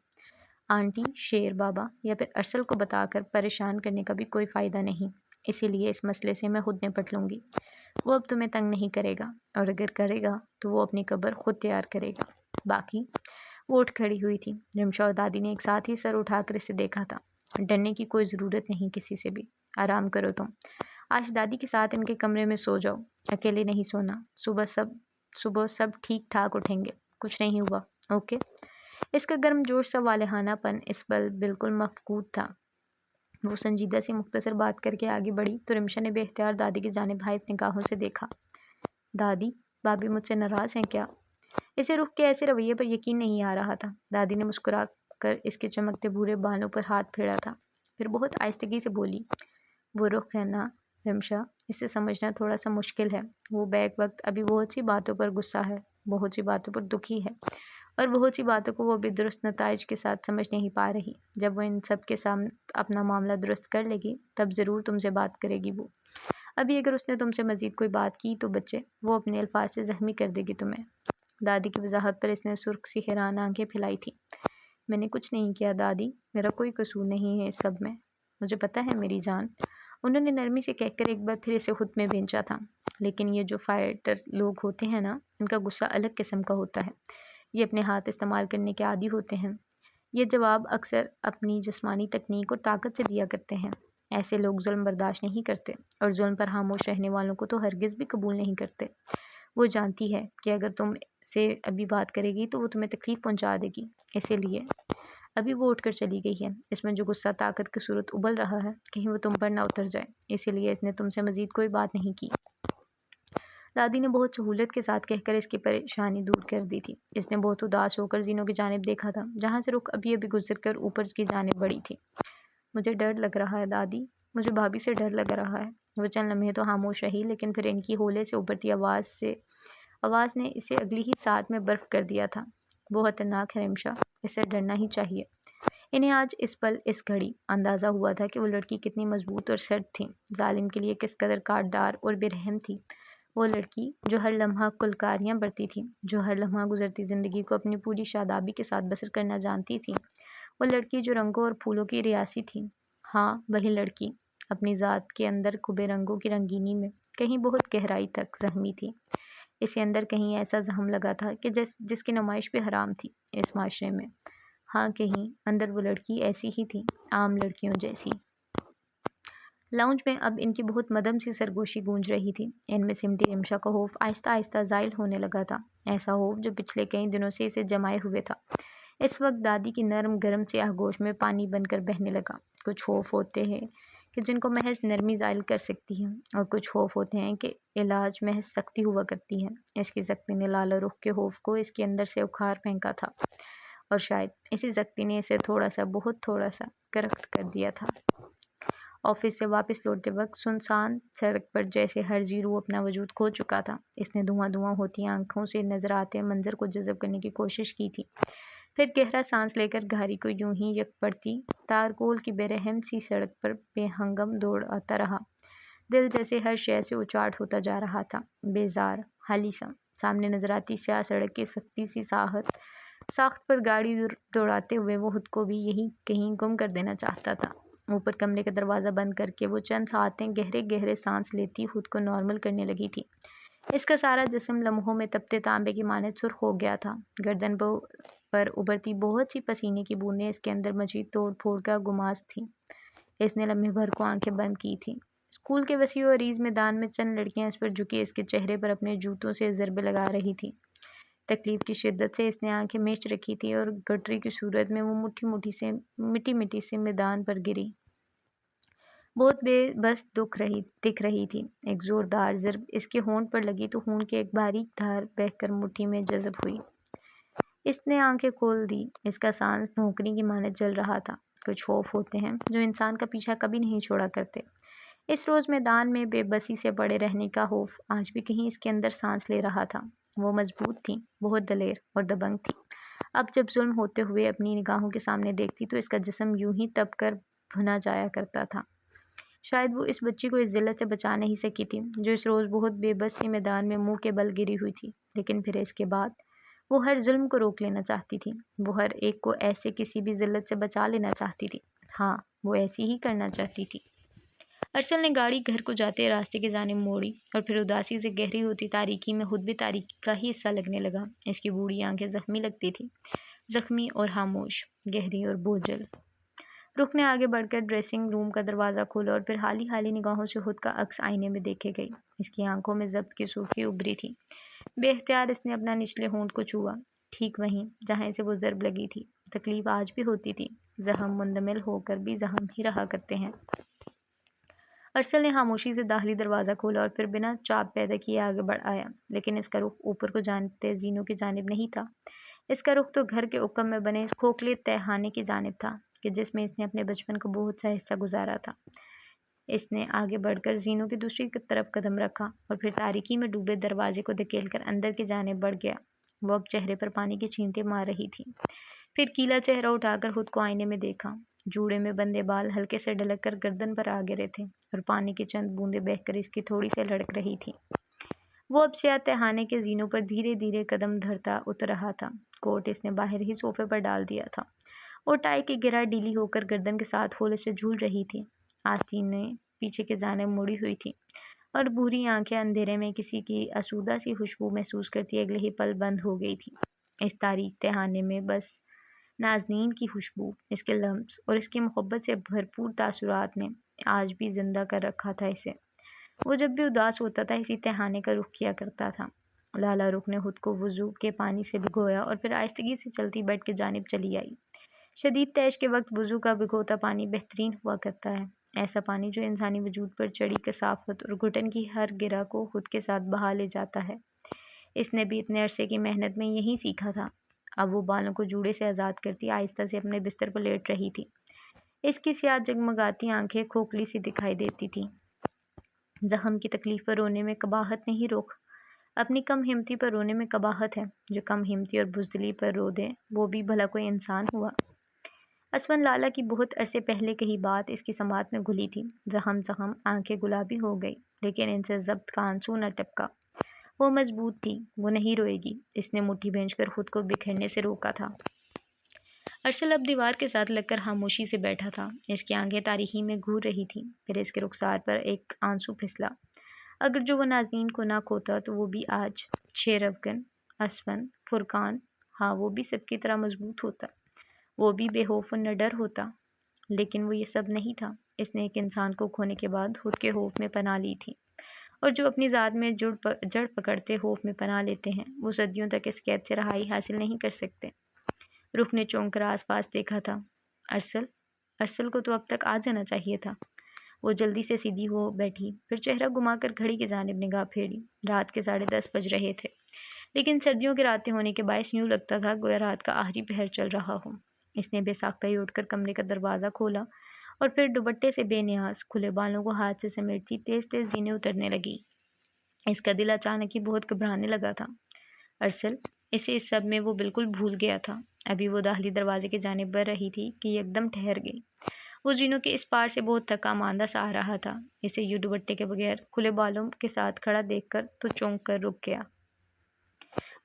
[SPEAKER 1] آنٹی، شیر بابا یا پھر ارسل کو بتا کر پریشان کرنے کا بھی کوئی فائدہ نہیں، اسی لیے اس مسئلے سے میں خود نپٹ لوں گی۔ وہ اب تمہیں تنگ نہیں کرے گا، اور اگر کرے گا تو وہ اپنی قبر خود تیار کرے گا۔ باقی وہ اٹھ کھڑی ہوئی تھی۔ رمشا اور دادی نے ایک ساتھ ہی سر اٹھا کر اسے دیکھا تھا۔ ڈرنے کی کوئی ضرورت نہیں کسی سے بھی، آرام کرو تم۔ آج دادی کے ساتھ ان کے کمرے میں سو جاؤ، اکیلے نہیں سونا۔ صبح سب ٹھیک ٹھاک اٹھیں گے، کچھ نہیں ہوا، اوکے؟ اس کا گرم جوش سا والہانہ پن اس پل بالکل مفقود تھا۔ وہ سنجیدہ سی مختصر بات کر کے آگے بڑھی تو رمشا نے بے اختیار دادی کی جانب حائف نگاہوں سے دیکھا۔ دادی، بھابھی مجھ سے ناراض ہیں کیا؟ اسے رخ کے ایسے رویے پر یقین نہیں آ رہا تھا۔ دادی نے مسکرا کر اس کے چمکتے بھورے بالوں پر ہاتھ پھیرا تھا، پھر بہت آہستگی سے بولی، وہ رخ ہے نا رمشا، اسے سمجھنا تھوڑا سا مشکل ہے۔ وہ بیک وقت ابھی بہت سی باتوں پر غصہ ہے، بہت سی باتوں پر دکھی ہے، اور بہت سی باتوں کو وہ بھی درست نتائج کے ساتھ سمجھ نہیں پا رہی۔ جب وہ ان سب کے سامنے اپنا معاملہ درست کر لے گی تب ضرور تم سے بات کرے گی وہ۔ ابھی اگر اس نے تم سے مزید کوئی بات کی تو بچے، وہ اپنے الفاظ سے زخمی کر دے گی تمہیں۔ دادی کی وضاحت پر اس نے سرخ سی حیران آنکھیں پھیلائی تھیں۔ میں نے کچھ نہیں کیا دادی، میرا کوئی قصور نہیں ہے اس سب میں، مجھے پتہ ہے میری جان۔ انہوں نے نرمی سے کہہ کر ایک بار پھر اسے خود میں بھینچا تھا۔ لیکن یہ جو فائٹر لوگ ہوتے ہیں نا، ان کا غصہ الگ قسم کا ہوتا ہے۔ یہ اپنے ہاتھ استعمال کرنے کے عادی ہوتے ہیں۔ یہ جواب اکثر اپنی جسمانی تکنیک اور طاقت سے دیا کرتے ہیں۔ ایسے لوگ ظلم برداشت نہیں کرتے اور ظلم پر خاموش رہنے والوں کو تو ہرگز بھی قبول نہیں کرتے۔ وہ جانتی ہے کہ اگر تم سے ابھی بات کرے گی تو وہ تمہیں تکلیف پہنچا دے گی، اسی لیے ابھی وہ اٹھ کر چلی گئی ہے۔ اس میں جو غصہ طاقت کی صورت ابل رہا ہے، کہیں وہ تم پر نہ اتر جائے، اسی لیے اس نے تم سے مزید کوئی بات نہیں کی۔ دادی نے بہت سہولت کے ساتھ کہہ کر اس کی پریشانی دور کر دی تھی۔ اس نے بہت اداس ہو کر زینوں کی جانب دیکھا تھا، جہاں سے رخ ابھی ابھی گزر کر اوپر کی جانب بڑھی تھی۔ مجھے ڈر لگ رہا ہے دادی، مجھے بھابھی سے ڈر لگ رہا ہے۔ وہ چند لمحے تو خاموش رہی، لیکن پھر ان کی ہولے سے ابھرتی آواز نے اسے اگلی ہی ساتھ میں برف کر دیا تھا۔ وہ خطرناک ہے رمشا، اس سے ڈرنا ہی چاہیے۔ انہیں آج اس پل اس گھڑی اندازہ ہوا تھا کہ وہ لڑکی کتنی مضبوط اور سرد تھی، ظالم کے لیے کس قدر کاٹدار اور بے رحم تھی۔ وہ لڑکی جو ہر لمحہ کلکاریاں برتی تھی، جو ہر لمحہ گزرتی زندگی کو اپنی پوری شادابی کے ساتھ بسر کرنا جانتی تھی۔ وہ لڑکی جو رنگوں اور پھولوں کی ریاسی تھی۔ ہاں، وہی لڑکی اپنی ذات کے اندر کھبے رنگوں کی رنگینی میں کہیں بہت گہرائی تک زخمی تھی۔ اسے اندر کہیں ایسا زخم لگا تھا کہ جس کی نمائش بھی حرام تھی اس معاشرے میں۔ ہاں، کہیں اندر وہ لڑکی ایسی ہی تھی، عام لڑکیوں جیسی۔ لاؤنج میں اب ان کی بہت مدھم سی سرگوشی گونج رہی تھی۔ ان میں سمٹی رمشا کا خوف آہستہ آہستہ زائل ہونے لگا تھا، ایسا خوف جو پچھلے کئی دنوں سے اسے جمائے ہوئے تھا۔ اس وقت دادی کی نرم گرم سی آغوش میں پانی بن کر بہنے لگا۔ کچھ خوف ہوتے ہیں کہ جن کو محض نرمی زائل کر سکتی ہے، اور کچھ خوف ہوتے ہیں کہ علاج محض سختی ہوا کرتی ہے۔ اس کی سختی نے لال رخ کے خوف کو اس کے اندر سے اکھاڑ پھینکا تھا، اور شاید اسی سختی نے اسے تھوڑا سا، بہت تھوڑا سا کرخت کر دیا تھا۔ آفس سے واپس لوٹتے وقت سنسان سڑک پر جیسے ہر زیرو اپنا وجود کھو چکا تھا۔ اس نے دھواں دھواں ہوتی آنکھوں سے نظر آتے منظر کو جذب کرنے کی کوشش کی تھی، پھر گہرا سانس لے کر گاڑی کو یوں ہی یک پڑتی تارکول کی بے رحم سی سڑک پر بے ہنگم دوڑاتا رہا۔ دل جیسے ہر شے سے اچاٹ ہوتا جا رہا تھا، بیزار، خالی سا۔ سامنے نظر آتی سیاہ سڑک کی سختی سی ساخت پر گاڑی دوڑاتے ہوئے وہ خود کو بھی یہی کہیں گم کر دینا چاہتا تھا۔ اوپر کمرے کا دروازہ بند کر کے وہ چند ساتیں گہرے گہرے سانس لیتی خود کو نارمل کرنے لگی تھی۔ اس کا سارا جسم لمحوں میں تپتے تانبے کی مانند سرخ ہو گیا تھا۔ گردن پر ابھرتی بہت سی پسینے کی بوندیں اس کے اندر مچی توڑ پھوڑ کا گماز تھیں۔ اس نے لمحے بھر کو آنکھیں بند کی تھیں۔ اسکول کے وسیع و عریض میدان میں چند لڑکیاں اس پر جھکی اس کے چہرے پر اپنے جوتوں سے ضربے لگا رہی تھیں۔ تکلیف کی شدت سے اس نے آنکھیں میچ رکھی تھی اور گٹری کی صورت میں وہ مٹی مٹی سے میدان پر گری۔ بہت بے بس دکھ رہی تھی۔ ایک زوردار ضرب اس کے ہونٹ پر لگی تو خون کی ایک باریک دھار بہہ کر مٹھی میں جذب ہوئی۔ اس نے آنکھیں کھول دی۔ اس کا سانس دھونکنے کی مانند چل رہا تھا۔ کچھ خوف ہوتے ہیں جو انسان کا پیچھا کبھی نہیں چھوڑا کرتے۔ اس روز میدان میں بے بسی سے پڑے رہنے کا خوف آج بھی کہیں اس کے اندر سانس لے رہا تھا۔ وہ مضبوط تھی، بہت دلیر اور دبنگ تھی۔ اب جب ظلم ہوتے ہوئے اپنی نگاہوں کے سامنے دیکھتی تو اس کا جسم یوں ہی تپ کر بھنا جایا کرتا تھا۔ شاید وہ اس بچی کو اس ذلت سے بچا نہیں سکی تھی جو اس روز بہت بے بس سی میدان میں منہ کے بل گری ہوئی تھی، لیکن پھر اس کے بعد وہ ہر ظلم کو روک لینا چاہتی تھی۔ وہ ہر ایک کو ایسے کسی بھی ذلت سے بچا لینا چاہتی تھی۔ ہاں، وہ ایسی ہی کرنا چاہتی تھی۔ ارسل نے گاڑی گھر کو جاتے راستے کی جانب موڑی اور پھر اداسی سے گہری ہوتی تاریکی میں خود بھی تاریکی کا ہی حصہ لگنے لگا۔ اس کی بوڑھی آنکھیں زخمی لگتی تھیں، زخمی اور خاموش، گہری اور بوجھل۔ رخ نے آگے بڑھ کر ڈریسنگ روم کا دروازہ کھولا اور پھر حالی نگاہوں سے خود کا عکس آئینے میں دیکھے گئی۔ اس کی آنکھوں میں ضبط کی سرخی ابھری تھی۔ بے اختیار اس نے اپنا نچلے ہونٹ کو چھوا، ٹھیک وہیں جہاں اسے وہ ضرب لگی تھی۔ تکلیف آج بھی ہوتی تھی، زخم مندمل ہو کر بھی زخم ہی رہا کرتے ہیں۔ ارسل نے خاموشی سے داخلی دروازہ کھولا اور پھر بنا چاپ پیدا کیے آگے بڑھ آیا، لیکن اس کا رخ اوپر کو جانتے زینوں کی جانب نہیں تھا۔ اس کا رخ تو گھر کے عقب میں بنے اس کھوکھلے تہہ خانے کی جانب تھا کہ جس میں اس نے اپنے بچپن کا بہت سا حصہ گزارا تھا۔ اس نے آگے بڑھ کر زینوں کی دوسری طرف قدم رکھا اور پھر تاریکی میں ڈوبے دروازے کو دھکیل کر اندر کی جانب بڑھ گیا۔ وہ اب چہرے پر پانی کی چھینٹیں مار رہی تھی۔ پھر کیلا چہرہ اٹھا کر خود کو آئینے میں دیکھا۔ جوڑے میں بندھے بال ہلکے سے ڈھلک کر گردن پر آ گرے تھے اور پانی کی چند بوندیں بہہ کر اس کی تھوڑی سے لڑک رہی تھیں۔ وہ اب سیاہ تہھانے کے زینوں پر دھیرے دھیرے قدم دھرتا اتر رہا تھا۔ کوٹ اس نے باہر ہی صوفے پر ڈال دیا تھا اور ٹائی کی گرہ ڈھیلی ہو کر گردن کے ساتھ ہولے سے جھول رہی تھی۔ آستینیں پیچھے کی جانب مڑی ہوئی تھیں اور بھوری آنکھیں اندھیرے میں کسی کی آسودہ سی خوشبو محسوس کرتی اگلے ہی پل بند ہو گئی تھی۔ اس تاریک تہانے میں بس نازنین کی خوشبو، اس کے لمس اور اس کی محبت سے بھرپور تاثرات نے آج بھی زندہ کر رکھا تھا اسے۔ وہ جب بھی اداس ہوتا تھا اسی تہانے کا رخ کیا کرتا تھا۔ لالا رخ نے خود کو وضو کے پانی سے بھگویا اور پھر آہستگی سے چلتی بیڈ کی جانب چلی آئی۔ شدید تیش کے وقت وضو کا بھگوتا پانی بہترین ہوا کرتا ہے، ایسا پانی جو انسانی وجود پر چڑھی کثافت اور گھٹن کی ہر گرہ کو خود کے ساتھ بہا لے جاتا ہے۔ اس نے بھی اتنے عرصے کی محنت میں یہی سیکھا تھا۔ اب وہ بالوں کو جوڑے سے آزاد کرتی آہستہ سے اپنے بستر پر لیٹ رہی تھی۔ اس کی سیاہ جگمگاتی آنکھیں کھوکھلی سی دکھائی دیتی تھیں۔ زخم کی تکلیف پر رونے میں قباحت نہیں رخ، اپنی کم ہمتی پر رونے میں قباحت ہے۔ جو کم ہمتی اور بزدلی پر رو دے وہ بھی بھلا کوئی انسان ہوا؟ اسفند لالا کی بہت عرصے پہلے کہی بات اس کی سماعت میں گھلی تھی۔ زخم، آنکھیں گلابی ہو گئی لیکن ان سے ضبط کا آنسو نہ ٹپکا۔ وہ مضبوط تھی، وہ نہیں روئے گی۔ اس نے مٹھی بھینچ کر خود کو بکھرنے سے روکا تھا۔ ارسل اب دیوار کے ساتھ لگ کر خاموشی سے بیٹھا تھا۔ اس کی آنکھیں تاریکی میں گھور رہی تھیں۔ پھر اس کے رخسار پر ایک آنسو پھسلا۔ اگر جو وہ نازنین کو نہ کھوتا تو وہ بھی آج شیر افگن، اسفند، فرقان، ہاں وہ بھی سب کی طرح مضبوط ہوتا، وہ بھی بے خوف و نڈر ہوتا۔ لیکن وہ یہ سب نہیں تھا۔ اس نے ایک انسان کو کھونے کے بعد خود کے خوف میں پناہ لی تھی، اور جو اپنی ذات میں جڑ پکڑتے خوف میں پناہ لیتے ہیں وہ صدیوں تک اس قید سے رہائی حاصل نہیں کر سکتے۔ رخ نے چونک کر آس پاس دیکھا تھا۔ ارسل کو تو اب تک آ جانا چاہیے تھا۔ وہ جلدی سے سیدھی ہو بیٹھی، پھر چہرہ گھما کر گھڑی کی جانب نگاہ پھیری۔ رات کے 10:30 بج رہے تھے، لیکن سردیوں کے راتیں ہونے کے باعث یوں لگتا تھا گویا رات کا آخری پہر چل رہا ہو۔ اس نے بے ساختہ ہی اٹھ کر کمرے کا دروازہ کھولا اور پھر دوپٹے سے بے نیاز کھلے بالوں کو ہاتھ سے سمیٹتی تیز تیز زینیں اترنے لگی۔ اس کا دل اچانک ہی بہت گھبرانے لگا تھا۔ ارسل، اسے اس سب میں وہ بالکل بھول گیا تھا۔ ابھی وہ داخلی دروازے کی جانب بڑھ رہی تھی کہ یکدم ٹھہر گئی۔ وہ زینوں کے اس پار سے بہت تھکا ماندہ سا آ رہا تھا۔ اسے یوں دوپٹے کے بغیر کھلے بالوں کے ساتھ کھڑا دیکھ کر تو چونک کر رک گیا۔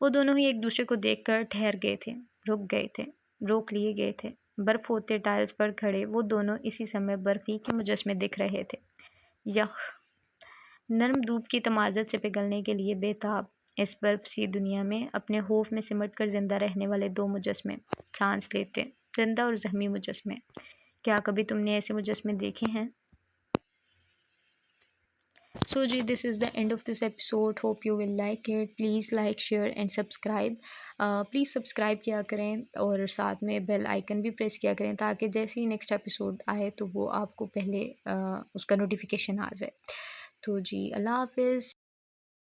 [SPEAKER 1] وہ دونوں ہی ایک دوسرے کو دیکھ کر ٹھہر گئے تھے، رک گئے تھے، روک لیے گئے تھے۔ برف ہوتے ٹائلز پر کھڑے وہ دونوں اسی سمے برفی کے مجسمے دکھ رہے تھے، یخ نرم دھوپ کی تمازت سے پگھلنے کے لیے بے تاب۔ اس برف سی دنیا میں اپنے خوف میں سمٹ کر زندہ رہنے والے دو مجسمے، سانس لیتے، زندہ اور زخمی مجسمے۔ کیا کبھی تم نے ایسے مجسمے دیکھے ہیں؟ So جی this is the end of this episode. Hope you will like it. Please like, share and subscribe. Please subscribe کیا کریں اور ساتھ میں بیل آئیکن بھی پریس کیا کریں تاکہ جیسے ہی نیکسٹ ایپیسوڈ آئے تو وہ آپ کو پہلے اس کا نوٹیفیکیشن آ جائے۔ تو جی اللہ حافظ۔